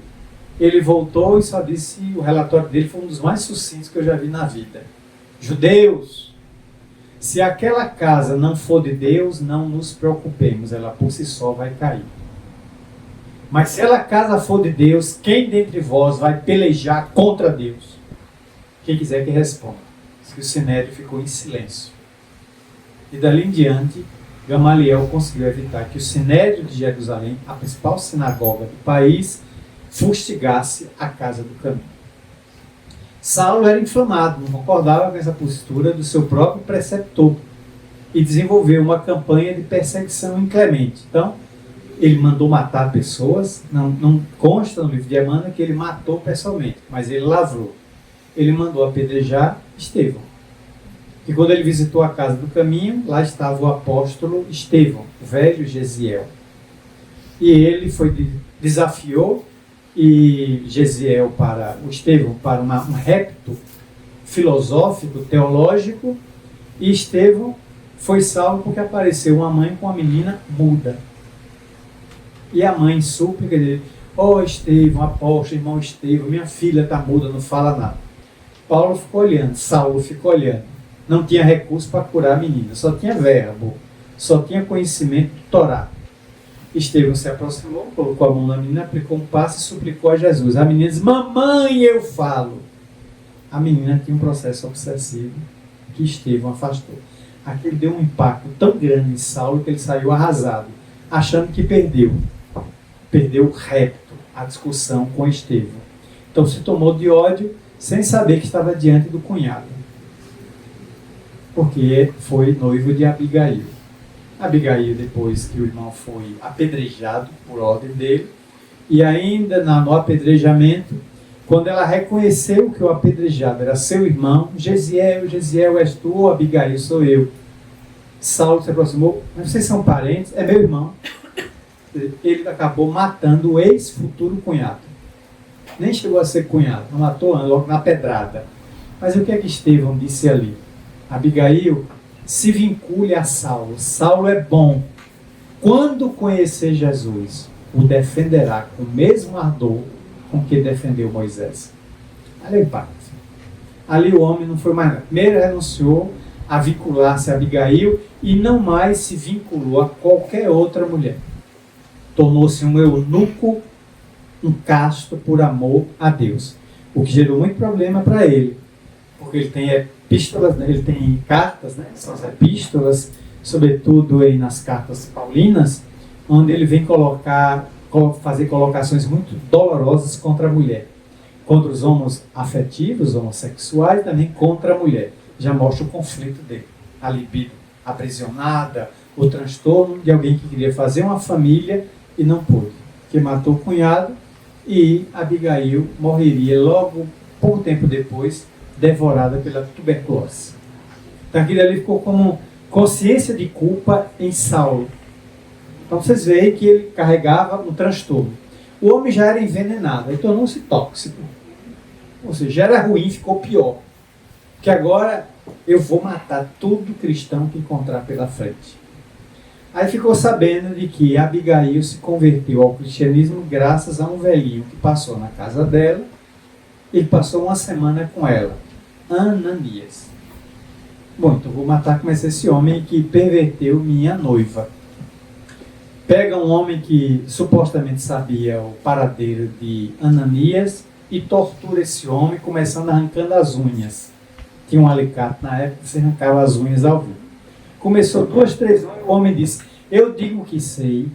E: Ele voltou e só disse, o relatório dele foi um dos mais sucintos que eu já vi na vida. Judeus, se aquela casa não for de Deus, não nos preocupemos, ela por si só vai cair. Mas se a casa for de Deus, quem dentre vós vai pelejar contra Deus? Quem quiser que responda. Diz que o Sinédrio ficou em silêncio. E dali em diante, Gamaliel conseguiu evitar que o Sinédrio de Jerusalém, a principal sinagoga do país, fustigasse a Casa do Caminho. Saulo era inflamado, não concordava com essa postura do seu próprio preceptor e desenvolveu uma campanha de perseguição inclemente. Então, ele mandou matar pessoas, não consta no livro de Emmanuel que ele matou pessoalmente, mas ele lavrou. Ele mandou apedrejar Estevão. E quando ele visitou a Casa do Caminho, lá estava o apóstolo Estevão, o velho Gesiel. E ele desafiou e Gesiel para o Estevão para um repto filosófico, teológico, e Estevão foi salvo porque apareceu uma mãe com uma menina muda. E a mãe, em súplica dele, Estevão, apóstolo, irmão Estevão, minha filha está muda, não fala nada. Paulo ficou olhando, Saulo ficou olhando. Não tinha recurso para curar a menina, só tinha verbo, só tinha conhecimento do Torá. Estevão se aproximou, colocou a mão na menina, aplicou um passo e suplicou a Jesus. A menina disse, mamãe, eu falo. A menina tinha um processo obsessivo que Estevão afastou. Aquilo deu um impacto tão grande em Saulo que ele saiu arrasado, achando que perdeu. Perdeu o repto, a discussão com Estevão. Então se tomou de ódio sem saber que estava diante do cunhado. Porque foi noivo de Abigail. Abigail, depois que o irmão foi apedrejado por ordem dele, e ainda no apedrejamento, quando ela reconheceu que o apedrejado era seu irmão, Gesiel, és tu, ou Abigail, sou eu. Saulo se aproximou, mas vocês são parentes? É meu irmão. Ele acabou matando o ex-futuro cunhado. Nem chegou a ser cunhado, não matou logo na pedrada. Mas o que é que Estevão disse ali? Abigail, se vincule a Saulo. Saulo é bom. Quando conhecer Jesus, o defenderá com o mesmo ardor com que defendeu Moisés. Ali é o impacto. Ali o homem não foi mais nada. Primeiro renunciou a vincular-se a Abigail e não mais se vinculou a qualquer outra mulher. Tornou-se um eunuco, um casto por amor a Deus. O que gerou muito problema para ele. Porque ele tem epístolas, né? Ele tem cartas, né? São as epístolas, sobretudo aí nas cartas paulinas, onde ele vem fazer colocações muito dolorosas contra a mulher. Contra os homoafetivos, homossexuais, também contra a mulher. Já mostra o conflito dele. A libido aprisionada, o transtorno de alguém que queria fazer uma família e não pôde. Que matou o cunhado e Abigail morreria logo, pouco tempo depois, devorada pela tuberculose. Então aquilo ali ficou como consciência de culpa em Saulo. Então vocês veem que ele carregava um transtorno. O homem já era envenenado, aí tornou-se tóxico. Ou seja, já era ruim, ficou pior. Porque agora eu vou matar todo cristão que encontrar pela frente. Aí ficou sabendo de que Abigail se converteu ao cristianismo graças a um velhinho que passou na casa dela. Ele passou uma semana com ela, Ananias. Bom, então vou matar com esse homem que perverteu minha noiva. Pega um homem que supostamente sabia o paradeiro de Ananias e tortura esse homem, começando arrancando as unhas. Tinha um alicate na época que você arrancava as unhas ao vivo. Começou 2, 3 horas, o homem disse, eu digo o que sei,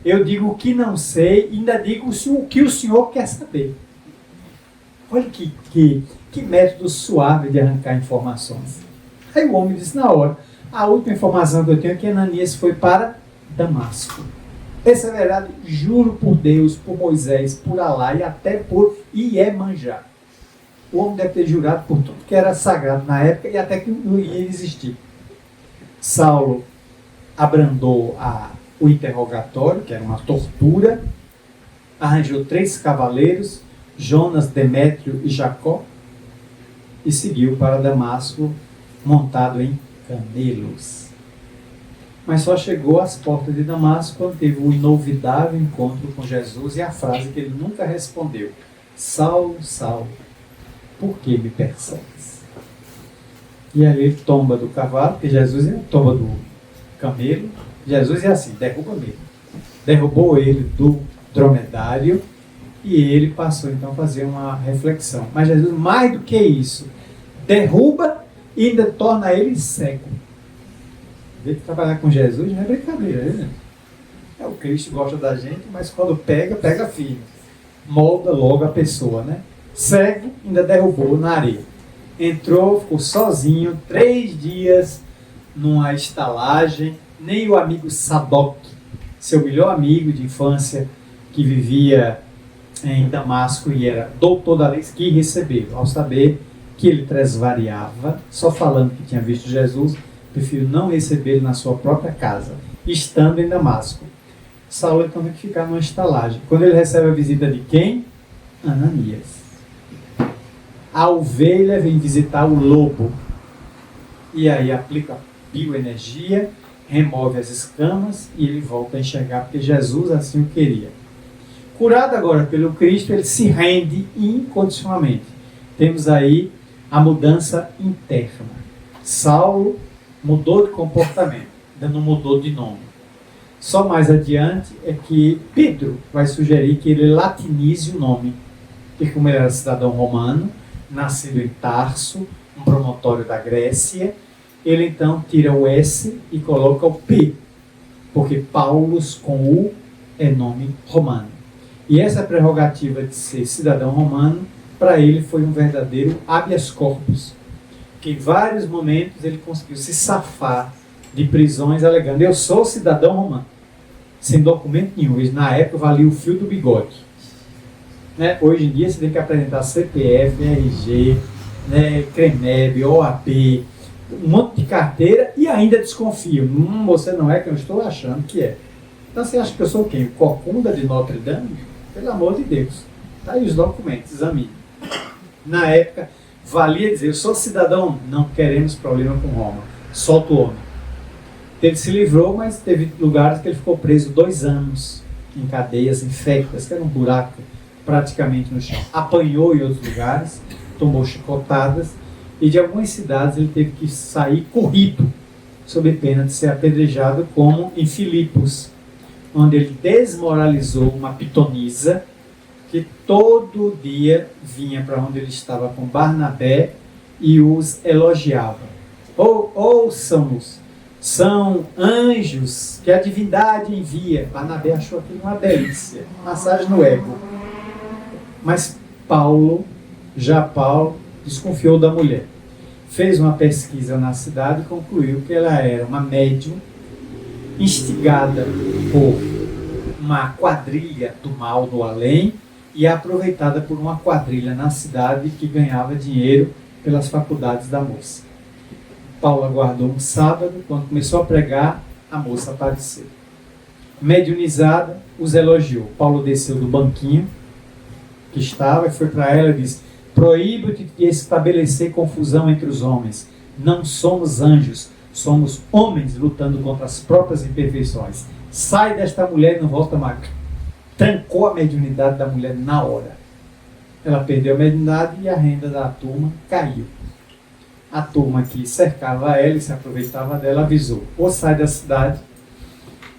E: eu digo o que não sei, e ainda digo o que o senhor quer saber. Olha que método suave de arrancar informações. Aí o homem disse na hora, a última informação que eu tenho é que Ananias foi para Damasco. Essa é verdade, juro por Deus, por Moisés, por Alá e até por Iemanjá. O homem deve ter jurado por tudo que era sagrado na época e até que não ia existir. Saulo abrandou o interrogatório, que era uma tortura, arranjou 3 cavaleiros, Jonas, Demétrio e Jacó, e seguiu para Damasco montado em camelos. Mas só chegou às portas de Damasco quando teve um inovidável encontro com Jesus e a frase que ele nunca respondeu: Saulo, Saulo, por que me persegues? E ali ele tomba do cavalo, porque Jesus tomba do camelo. Jesus é assim, derruba mesmo. Derrubou ele do dromedário e ele passou então a fazer uma reflexão. Mas Jesus, mais do que isso, derruba e ainda torna ele cego. Ver que trabalhar com Jesus não é brincadeira, né? É, o Cristo gosta da gente, mas quando pega firme. Molda logo a pessoa, né? Cego, ainda derrubou na areia. Entrou, ficou sozinho, 3 dias numa estalagem. Nem o amigo Sadoc, seu melhor amigo de infância, que vivia em Damasco e era doutor da lei, quis recebê-lo. Ao saber que ele tresvariava, só falando que tinha visto Jesus, prefiro não recebê-lo na sua própria casa, estando em Damasco. Saulo então tem que ficar numa estalagem. Quando ele recebe a visita de quem? Ananias. A ovelha vem visitar o lobo. E aí aplica bioenergia, remove as escamas e ele volta a enxergar, porque Jesus assim o queria. Curado agora pelo Cristo, ele se rende incondicionalmente. Temos aí a mudança interna. Saulo mudou de comportamento, ainda não mudou de nome. Só mais adiante é que Pedro vai sugerir que ele latinize o nome. E como ele era cidadão romano, nascido em Tarso, um promontório da Grécia, ele então tira o S e coloca o P, porque Paulus com U é nome romano. E essa prerrogativa de ser cidadão romano, para ele foi um verdadeiro habeas corpus, que em vários momentos ele conseguiu se safar de prisões alegando: eu sou cidadão romano, sem documento nenhum. Isso, na época valia o fio do bigode. Né? Hoje em dia você tem que apresentar CPF, RG, né, CREMEB, OAB, um monte de carteira e ainda desconfio. Você não é quem eu estou achando que é. Então você acha que eu sou quem? O Corcunda de Notre Dame? Pelo amor de Deus. Está aí os documentos, examine. Na época, valia dizer, eu sou cidadão, não queremos problema com Roma, solta o homem. Ele se livrou, mas teve lugares que ele ficou preso 2 anos, em cadeias infectas, que era um buraco praticamente no chão. Apanhou em outros lugares, tomou chicotadas, e de algumas cidades ele teve que sair corrido, sob pena de ser apedrejado, como em Filipos, onde ele desmoralizou uma pitonisa que todo dia vinha para onde ele estava com Barnabé e os elogiava. Ouçam-nos, são anjos que a divindade envia. Barnabé achou aquilo uma delícia, massagem no ego. Mas Paulo desconfiou da mulher. Fez uma pesquisa na cidade e concluiu que ela era uma médium instigada por uma quadrilha do mal no além e aproveitada por uma quadrilha na cidade que ganhava dinheiro pelas faculdades da moça. Paulo aguardou um sábado, quando começou a pregar, a moça apareceu. Mediunizada, os elogiou. Paulo desceu do banquinho que estava e foi para ela e disse: proíbo-te de estabelecer confusão entre os homens. Não somos anjos, somos homens lutando contra as próprias imperfeições. Sai desta mulher e não volta mais. Trancou a mediunidade da mulher na hora. Ela perdeu a mediunidade e a renda da turma caiu. A turma que cercava ela e se aproveitava dela avisou: ou sai da cidade,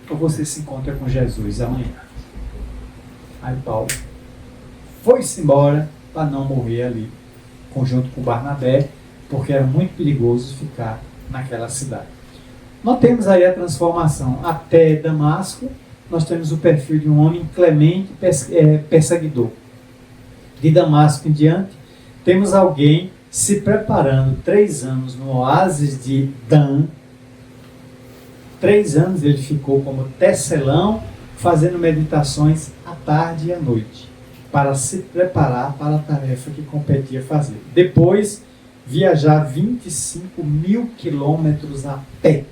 E: ou você se encontra com Jesus amanhã. Aí Paulo foi-se embora para não morrer ali, junto com Barnabé, porque era muito perigoso ficar naquela cidade. Nós temos aí a transformação. Até Damasco, nós temos o perfil de um homem clemente, perseguidor. De Damasco em diante, temos alguém se preparando 3 anos no oásis de Dan. 3 anos ele ficou como tecelão, fazendo meditações à tarde e à noite, para se preparar para a tarefa que competia fazer. Depois, viajar 25 mil quilômetros a pé,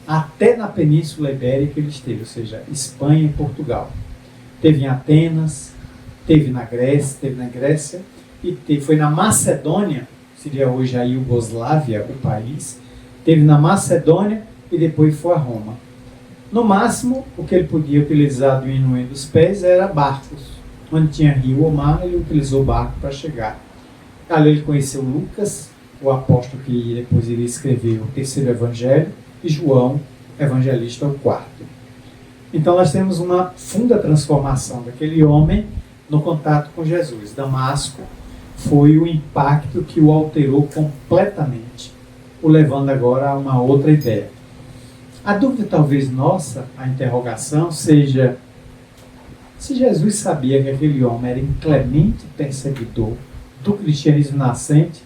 E: até na Península Ibérica ele esteve, ou seja, Espanha e Portugal. Teve em Atenas, teve na Grécia, e foi na Macedônia, seria hoje a Iugoslávia, o país, teve na Macedônia e depois foi a Roma. No máximo, o que ele podia utilizar do inuendo dos pés era barcos. Onde tinha rio ou mar, ele utilizou barco para chegar. Ali ele conheceu Lucas, o apóstolo que depois iria escrever o 3º evangelho, e João, evangelista, o 4º. Então nós temos uma funda transformação daquele homem no contato com Jesus. Damasco foi o impacto que o alterou completamente, o levando agora a uma outra ideia. A dúvida talvez nossa, a interrogação, seja: se Jesus sabia que aquele homem era inclemente perseguidor do cristianismo nascente,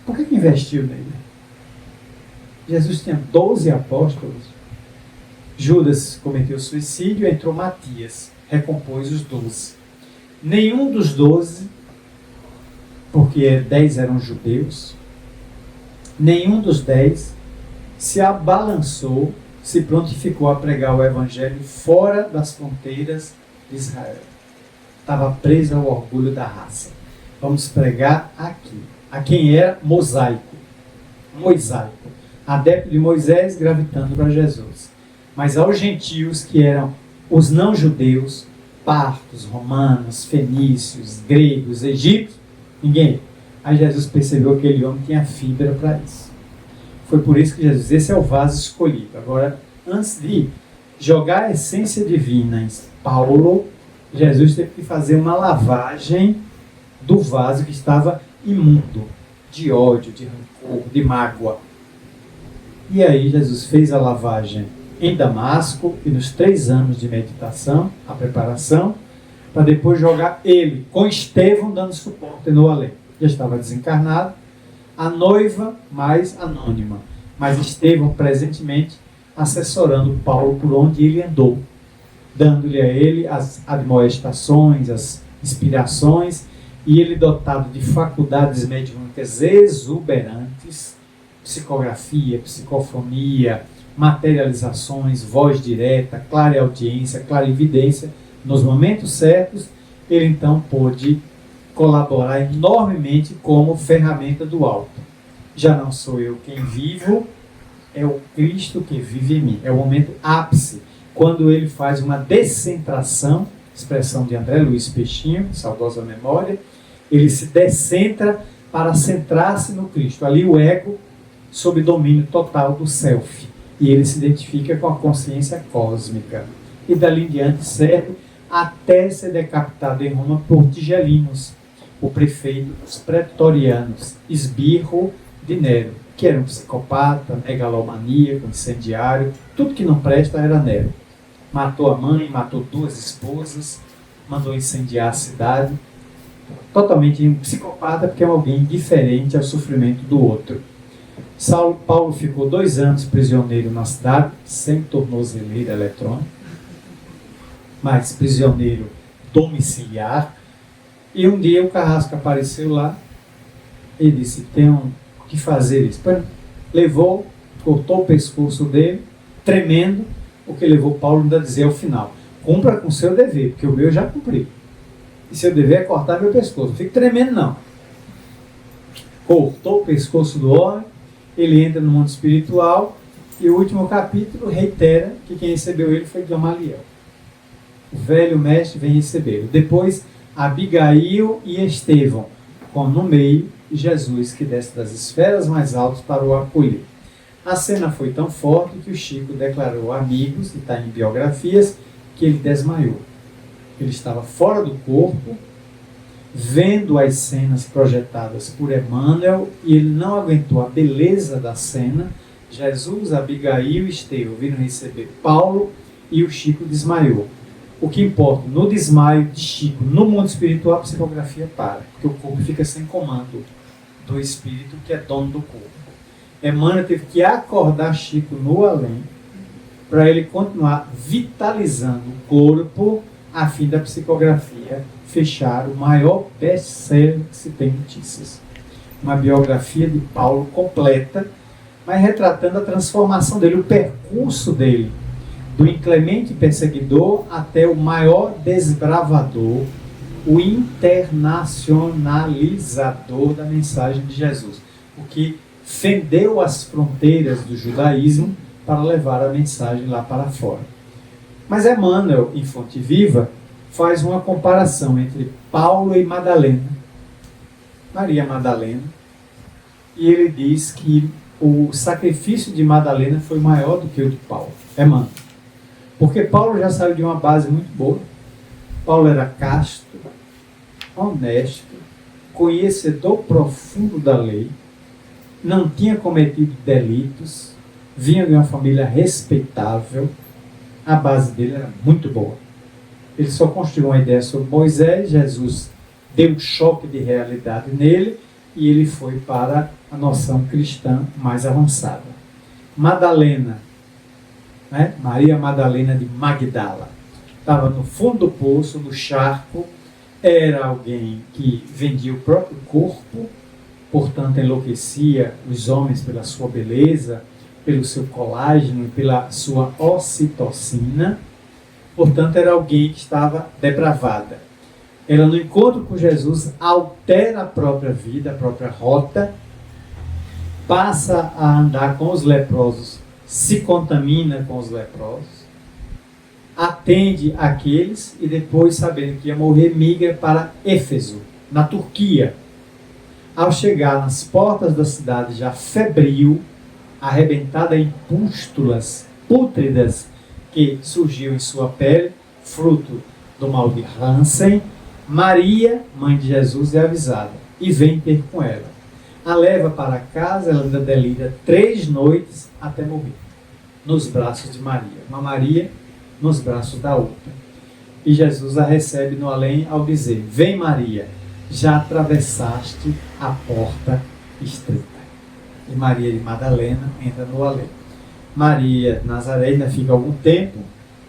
E: por que investiu nele? Jesus tinha 12 apóstolos. Judas cometeu suicídio, entrou Matias, recompôs os 12. Nenhum dos 12, porque 10 eram judeus, nenhum dos 10 se abalançou, se prontificou a pregar o evangelho fora das fronteiras de Israel. Estava preso ao orgulho da raça. Vamos pregar aqui. A quem era mosaico. Adepto de Moisés, gravitando para Jesus. Mas aos gentios, que eram os não-judeus, partos, romanos, fenícios, gregos, egípcios, ninguém. Aí Jesus percebeu que aquele homem tinha fibra para isso. Foi por isso que Jesus, esse é o vaso escolhido. Agora, antes de jogar a essência divina em Paulo, Jesus teve que fazer uma lavagem do vaso que estava imundo, de ódio, de rancor, de mágoa. E aí Jesus fez a lavagem em Damasco e nos 3 anos de meditação, a preparação, para depois jogar ele com Estevão dando suporte no além. Já estava desencarnado, a noiva mais anônima, mas Estevão presentemente assessorando Paulo por onde ele andou, dando-lhe a ele as admoestações, as inspirações, e ele dotado de faculdades mediúnicas exuberantes, psicografia, psicofonia, materializações, voz direta, clareaudiência, clarividência, nos momentos certos, ele então pôde colaborar enormemente como ferramenta do alto. Já não sou eu quem vivo, é o Cristo que vive em mim. É o momento ápice, quando ele faz uma descentração, expressão de André Luiz Peixinho, saudosa memória, ele se descentra para centrar-se no Cristo. Ali o ego sob domínio total do self. E ele se identifica com a consciência cósmica. E dali em diante serve até ser decapitado em Roma por Tigelinos, o prefeito dos pretorianos, esbirro de Nero, que era um psicopata, megalomaníaco, incendiário, tudo que não presta era Nero. Matou a mãe, matou 2 esposas, mandou incendiar a cidade. Totalmente um psicopata, porque é alguém diferente ao sofrimento do outro. Paulo ficou 2 anos prisioneiro na cidade, sem tornozeleira eletrônica, mas prisioneiro domiciliar. E um dia o Carrasco apareceu lá e disse: tem que fazer isso. Levou, cortou o pescoço dele, tremendo, o que levou Paulo ainda a dizer ao final: cumpra com o seu dever, porque o meu eu já cumpri. E seu dever é cortar meu pescoço. Não fique tremendo, não. Cortou o pescoço do homem, ele entra no mundo espiritual, e o último capítulo reitera que quem recebeu ele foi Gamaliel. O velho mestre vem recebê-lo. Depois, Abigail e Estevão, com no meio Jesus, que desce das esferas mais altas para o acolher. A cena foi tão forte que o Chico declarou a amigos, e está em biografias, que ele desmaiou. Ele estava fora do corpo, vendo as cenas projetadas por Emmanuel, e ele não aguentou a beleza da cena. Jesus, Abigail e Estevão viram receber Paulo e o Chico desmaiou. O que importa, no desmaio de Chico, no mundo espiritual, a psicografia para, porque o corpo fica sem comando do espírito, que é dono do corpo. Emmanuel teve que acordar Chico no além, para ele continuar vitalizando o corpo, a fim da psicografia fechar o maior best-seller que se tem notícias. Uma biografia de Paulo completa, mas retratando a transformação dele, o percurso dele, do inclemente perseguidor até o maior desbravador, o internacionalizador da mensagem de Jesus, o que fendeu as fronteiras do judaísmo para levar a mensagem lá para fora. Mas Emmanuel, em Fonte Viva, faz uma comparação entre Paulo e Madalena, Maria Madalena, e ele diz que o sacrifício de Madalena foi maior do que o de Paulo. Emmanuel. Porque Paulo já saiu de uma base muito boa. Paulo era casto, honesto, conhecedor profundo da lei, não tinha cometido delitos, vinha de uma família respeitável, a base dele era muito boa. Ele só construiu uma ideia sobre Moisés, Jesus deu um choque de realidade nele e ele foi para a noção cristã mais avançada. Madalena, né? Maria Madalena de Magdala, estava no fundo do poço, no charco, era alguém que vendia o próprio corpo, portanto enlouquecia os homens pela sua beleza, pelo seu colágeno, pela sua ocitocina, portanto era alguém que estava depravada. Ela no encontro com Jesus altera a própria vida, a própria rota, passa a andar com os leprosos, se contamina com os leprosos, atende aqueles e depois, sabendo que ia morrer, migra para Éfeso, na Turquia. Ao chegar nas portas da cidade, já febril, arrebentada em pústulas pútridas que surgiu em sua pele, fruto do mal de Hansen, Maria, mãe de Jesus, é avisada e vem ter com ela. A leva para casa, ela ainda delira 3 noites até morrer, nos braços de Maria. Uma Maria nos braços da outra. E Jesus a recebe no além ao dizer: vem Maria, já atravessaste a porta estreita. E Maria de Madalena entra no além. Maria Nazaré ainda fica algum tempo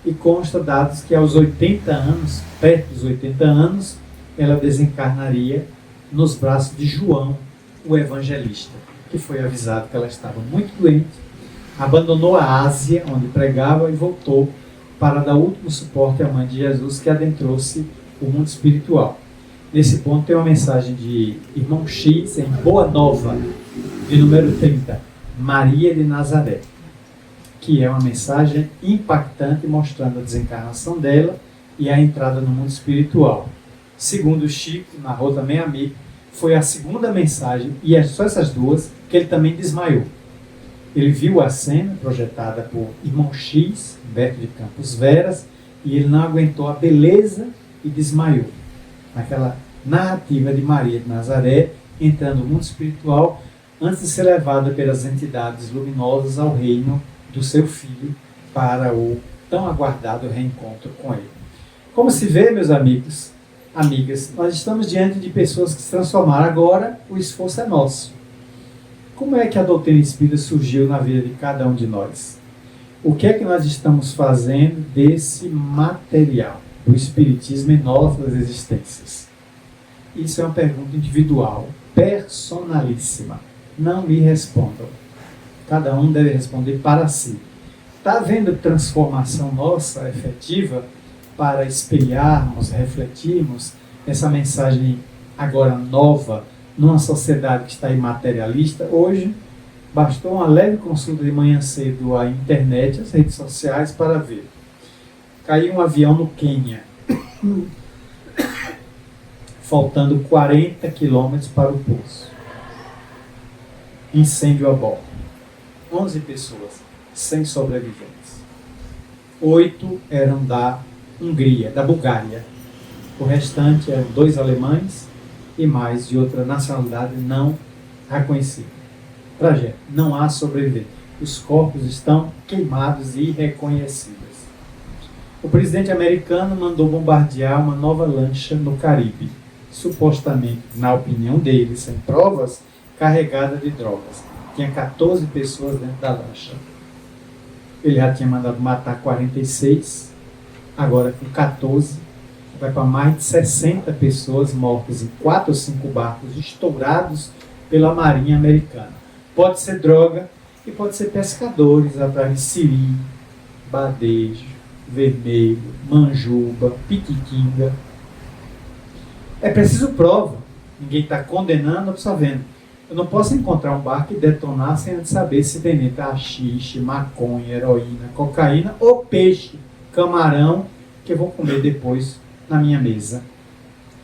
E: e consta dados que aos 80 anos, perto dos 80 anos, ela desencarnaria nos braços de João, o evangelista, que foi avisado que ela estava muito doente, abandonou a Ásia, onde pregava, e voltou para dar último suporte à mãe de Jesus, que adentrou-se o mundo espiritual. Nesse ponto tem uma mensagem de Irmão X em Boa Nova, de número 30, Maria de Nazaré, que é uma mensagem impactante mostrando a desencarnação dela e a entrada no mundo espiritual. Segundo Chico, narrou também amigo, foi a segunda mensagem, e é só essas duas, que ele também desmaiou. Ele viu a cena projetada por Irmão X, Beto de Campos Veras, e ele não aguentou a beleza e desmaiou. Naquela narrativa de Maria de Nazaré, entrando no mundo espiritual, antes de ser levada pelas entidades luminosas ao reino do seu filho, para o tão aguardado reencontro com ele. Como se vê, meus amigos, amigas, nós estamos diante de pessoas que se transformaram. Agora, o esforço é nosso. Como é que a doutrina espírita surgiu na vida de cada um de nós? O que é que nós estamos fazendo desse material, do espiritismo em nossas existências? Isso é uma pergunta individual, personalíssima. Não me respondam. Cada um deve responder para si. Está havendo transformação nossa efetiva para espelharmos, refletirmos essa mensagem agora nova numa sociedade que está imaterialista? Hoje, bastou uma leve consulta de manhã cedo à internet, às redes sociais, para ver. Caiu um avião no Quênia, faltando 40 quilômetros para o pouso. Incêndio a bordo. 11 pessoas, 100 sobreviventes. 8 eram da Hungria, da Bulgária. O restante eram 2 alemães e mais de outra nacionalidade não reconhecida. Tragédia. Não há sobrevivente. Os corpos estão queimados e irreconhecíveis. O presidente americano mandou bombardear uma nova lancha no Caribe, supostamente, na opinião dele, sem provas, carregada de drogas. Tinha 14 pessoas dentro da lancha. Ele já tinha mandado matar 46, agora com 14, vai para mais de 60 pessoas mortas em 4 ou 5 barcos estourados pela Marinha Americana. Pode ser droga e pode ser pescadores atrás de siri, badejo, vermelho, manjuba, piquitinga. É preciso prova. Ninguém está condenando, absolvendo. Eu não posso encontrar um barco e detonar sem antes saber se tem dentro haxixe, maconha, heroína, cocaína ou peixe, camarão, que eu vou comer depois na minha mesa.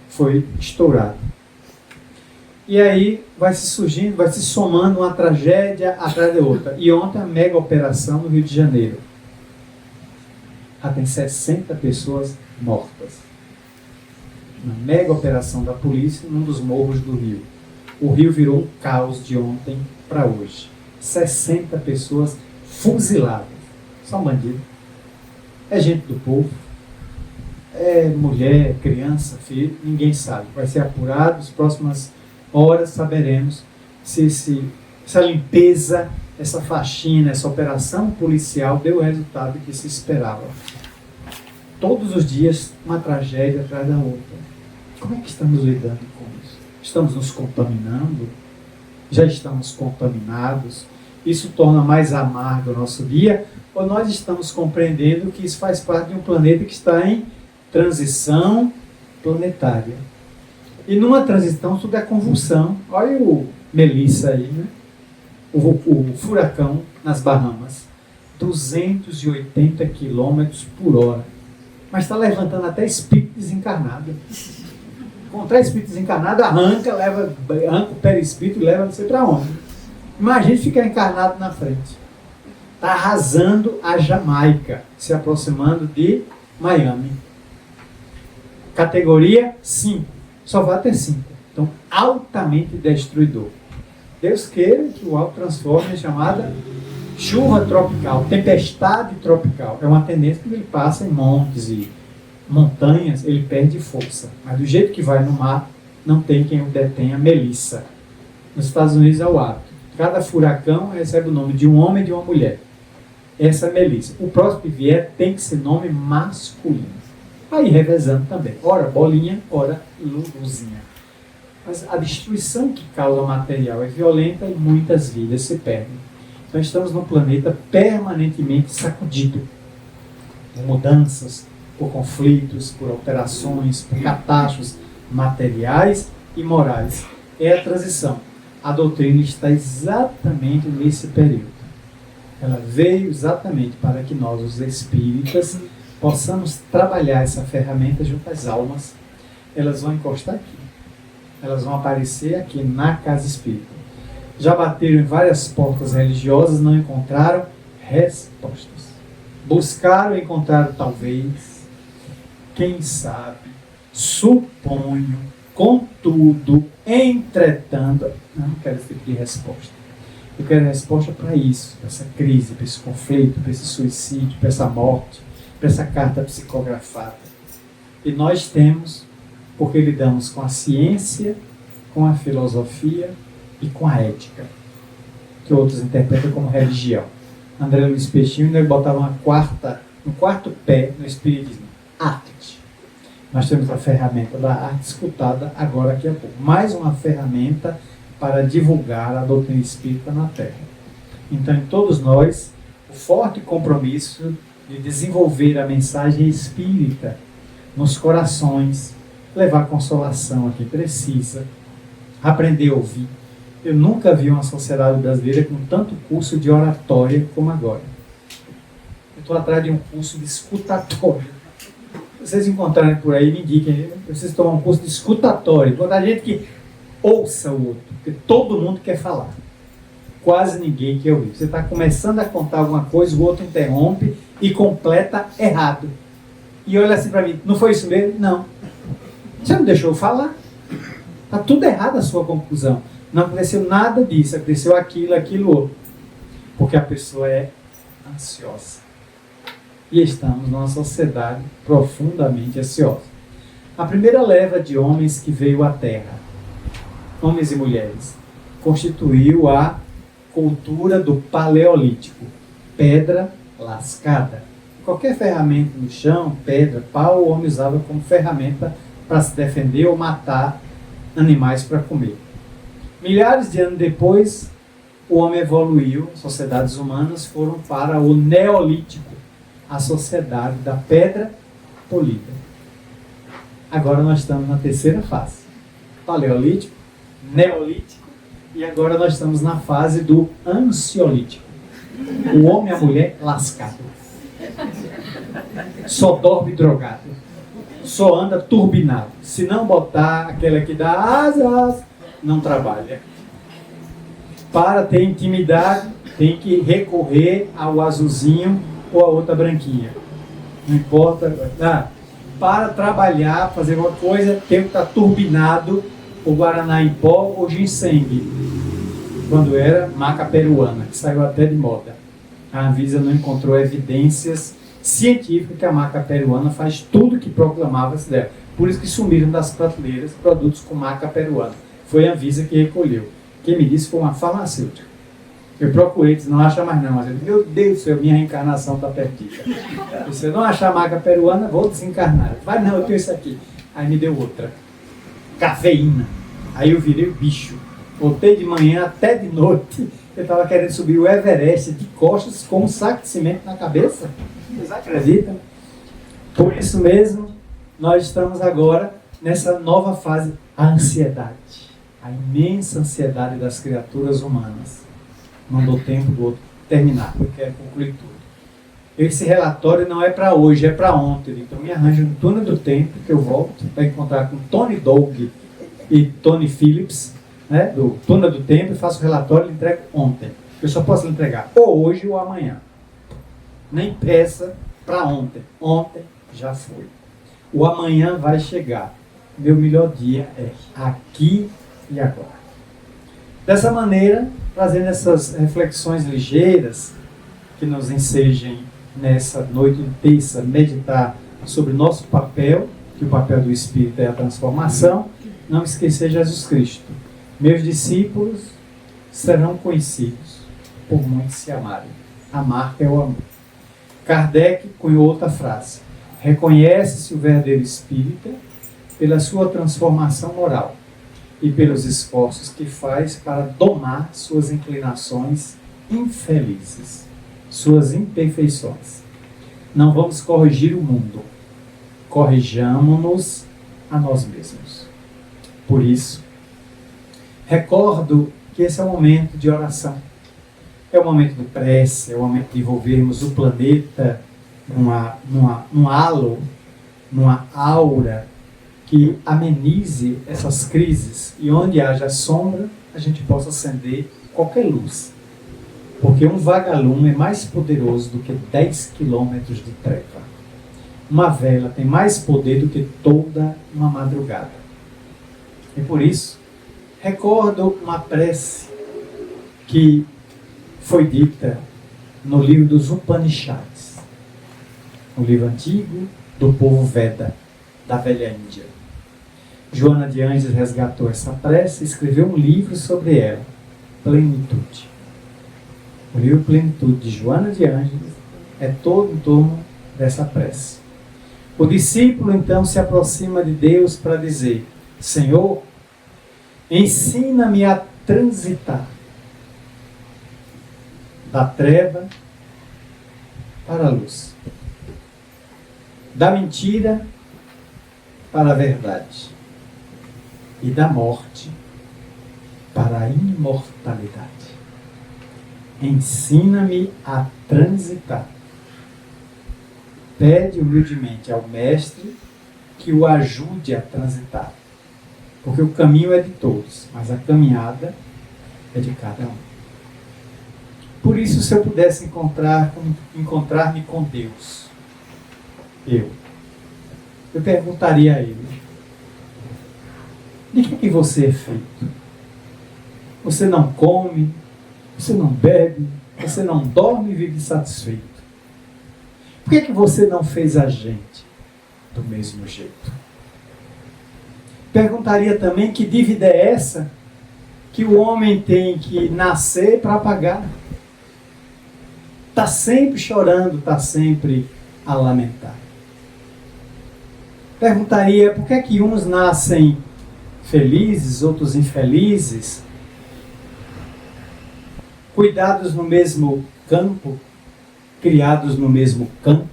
E: Foi estourado. E aí vai se surgindo, vai se somando uma tragédia atrás da outra. E ontem a mega operação no Rio de Janeiro. Já tem 60 pessoas mortas. Uma mega operação da polícia num dos morros do Rio. O Rio virou um caos de ontem para hoje. 60 pessoas fuziladas. Só um bandido. É gente do povo. É mulher, criança, filho. Ninguém sabe. Vai ser apurado. Nas próximas horas saberemos se essa limpeza, essa faxina, essa operação policial deu o resultado que se esperava. Todos os dias uma tragédia atrás da outra. Como é que estamos lidando com isso? Estamos nos contaminando? Já estamos contaminados? Isso torna mais amargo o nosso dia? Ou nós estamos compreendendo que isso faz parte de um planeta que está em transição planetária? E numa transição tudo é convulsão. Olha o Melissa aí, né? O furacão nas Bahamas. 280 km por hora. Mas está levantando até espírito desencarnado. Encontrar espírito desencarnado, arranca o perispírito e leva não sei para onde. Imagine ficar encarnado na frente. Está arrasando a Jamaica, se aproximando de Miami. Categoria 5. Só vai ter 5. Então, altamente destruidor. Deus queira que o alto transforme em chamada chuva tropical, tempestade tropical. É uma tendência que ele passa em montes e montanhas, ele perde força. Mas do jeito que vai no mar, não tem quem o detenha. Melissa. Nos Estados Unidos é o hábito. Cada furacão recebe o nome de um homem e de uma mulher. Essa é Melissa. O próximo que vier tem que ser nome masculino. Aí revezando também. Ora bolinha, ora luzinha. Mas a destruição que causa material é violenta e muitas vidas se perdem. Então estamos num planeta permanentemente sacudido por mudanças, por conflitos, por alterações, por catástrofes. materiais e morais. É a transição. A doutrina está exatamente nesse período. Ela veio exatamente para que nós, os espíritas, possamos trabalhar essa ferramenta junto às almas. Elas vão encostar aqui. Elas vão aparecer aqui na casa espírita. Já bateram em várias portas religiosas, não encontraram respostas. Buscaram e encontraram talvez, quem sabe, suponho, contudo, entretanto. Não quero esse tipo de resposta. Eu quero resposta para isso, para essa crise, para esse conflito, para esse suicídio, para essa morte, para essa carta psicografada. E nós temos, porque lidamos com a ciência, com a filosofia e com a ética, que outros interpretam como religião. André Luiz Peixinho ainda botava um quarto pé no espiritismo, arte. Nós temos a ferramenta da arte escutada agora aqui a pouco. Mais uma ferramenta para divulgar a doutrina espírita na Terra. Então, em todos nós, o forte compromisso de desenvolver a mensagem espírita nos corações, levar consolação a quem precisa, aprender a ouvir. Eu nunca vi uma sociedade brasileira com tanto curso de oratória como agora. Eu estou atrás de um curso de escutatória. Se vocês encontrarem por aí, me indiquem. Vocês tomam um curso de escutatória. Encontrar gente que ouça o outro, porque todo mundo quer falar. Quase ninguém quer ouvir. Você está começando a contar alguma coisa, o outro interrompe e completa errado. E olha assim para mim, não foi isso mesmo? Não. Você não deixou eu falar. Está tudo errado a sua conclusão. Não aconteceu nada disso, aconteceu aquilo, outro. Porque a pessoa é ansiosa. E estamos numa sociedade profundamente ansiosa. A primeira leva de homens que veio à Terra, homens e mulheres, constituiu a cultura do Paleolítico. Pedra lascada. Qualquer ferramenta no chão, pedra, pau, o homem usava como ferramenta para se defender ou matar animais para comer. Milhares de anos depois, o homem evoluiu, as sociedades humanas foram para o Neolítico, a sociedade da pedra polida. Agora nós estamos na terceira fase. Paleolítico, Neolítico, e agora nós estamos na fase do Ansiolítico. O homem e a mulher lascado. Só dorme drogado. Só anda turbinado. Se não botar aquela que dá asas, não trabalha. Para ter intimidade, tem que recorrer ao azulzinho ou a outra branquinha. Não importa. Para trabalhar, fazer uma coisa, tem que estar turbinado o guaraná em pó ou ginseng. Quando era maca peruana, que saiu até de moda. A Anvisa não encontrou evidências científicas que a maca peruana faz tudo que proclamava-se dela. Por isso que sumiram das prateleiras produtos com maca peruana. Foi a Anvisa que recolheu. Quem me disse foi uma farmacêutica. Eu procurei, disse, não acha mais não. Mas eu disse, meu Deus do céu, minha reencarnação está perdida. Se eu não achar a maca peruana, vou desencarnar. Vai não, eu tenho isso aqui. Aí me deu outra. Cafeína. Aí eu virei o bicho. Voltei de manhã até de noite. Eu estava querendo subir o Everest de costas com um saco de cimento na cabeça. Vocês acreditam? Por isso mesmo, nós estamos agora nessa nova fase, a ansiedade. A imensa ansiedade das criaturas humanas. Não dou tempo do outro terminar, eu quero concluir tudo. Esse relatório não é para hoje, é para ontem. Então me arranjo no túnel do tempo, que eu volto para encontrar com Tony Doug e Tony Phillips, né, do túnel do tempo, e faço o relatório e entrego ontem. Eu só posso entregar ou hoje ou amanhã. Nem peça para ontem. Ontem já foi. O amanhã vai chegar. Meu melhor dia é aqui e agora. Dessa maneira, trazendo essas reflexões ligeiras que nos ensejem nessa noite de terça meditar sobre nosso papel, que o papel do Espírito é a transformação, não esquecer Jesus Cristo. Meus discípulos serão conhecidos por muitos se amarem. Amar é o amor. Kardec cunhou outra frase. Reconhece-se o verdadeiro espírita pela sua transformação moral e pelos esforços que faz para domar suas inclinações infelizes, suas imperfeições. Não vamos corrigir o mundo, corrijamo-nos a nós mesmos. Por isso, recordo que esse é um momento de oração. É um momento de prece, é um momento de envolvermos o planeta num halo, numa aura que amenize essas crises e onde haja sombra, a gente possa acender qualquer luz. Porque um vagalume é mais poderoso do que 10 quilômetros de treva. Uma vela tem mais poder do que toda uma madrugada. E por isso, recordo uma prece que foi dita no livro dos Upanishads, um livro antigo do povo Veda, da velha Índia. Joana de Ângeles resgatou essa prece e escreveu um livro sobre ela, Plenitude. O livro Plenitude de Joana de Ângeles é todo em torno dessa prece. O discípulo então se aproxima de Deus para dizer: Senhor, ensina-me a transitar da treva para a luz, da mentira para a verdade e da morte para a imortalidade. Ensina-me a transitar. Pede humildemente ao Mestre que o ajude a transitar, porque o caminho é de todos, mas a caminhada é de cada um. Por isso, se eu pudesse encontrar-me com Deus, eu perguntaria a Ele: de que você é feito? Você não come, você não bebe, você não dorme e vive satisfeito. Por que você não fez a gente do mesmo jeito? Perguntaria também que dívida é essa que o homem tem que nascer para pagar. Está sempre chorando, está sempre a lamentar. Perguntaria por que uns nascem felizes, outros infelizes, cuidados no mesmo campo, criados no mesmo canto.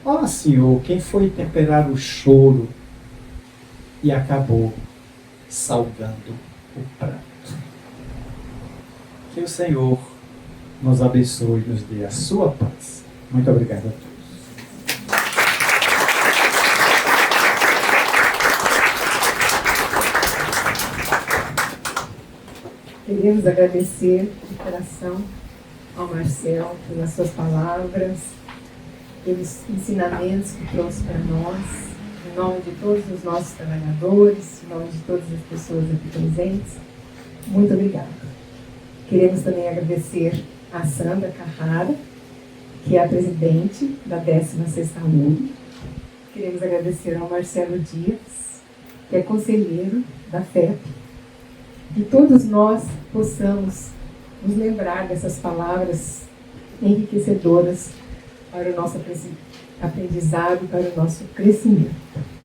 E: Ó Senhor, quem foi temperar o choro e acabou salgando o prato? Que o Senhor nos abençoe e nos dê a sua paz. Muito obrigado a todos.
A: Queremos agradecer de coração ao Marcel pelas suas palavras, pelos ensinamentos que trouxe para nós, em nome de todos os nossos trabalhadores, em nome de todas as pessoas aqui presentes. Muito obrigada. Queremos também agradecer a Sandra Carrara, que é a presidente da 16ª UNE. Queremos agradecer ao Marcelo Dias, que é conselheiro da FEP. Que todos nós possamos nos lembrar dessas palavras enriquecedoras para o nosso aprendizado, para o nosso crescimento.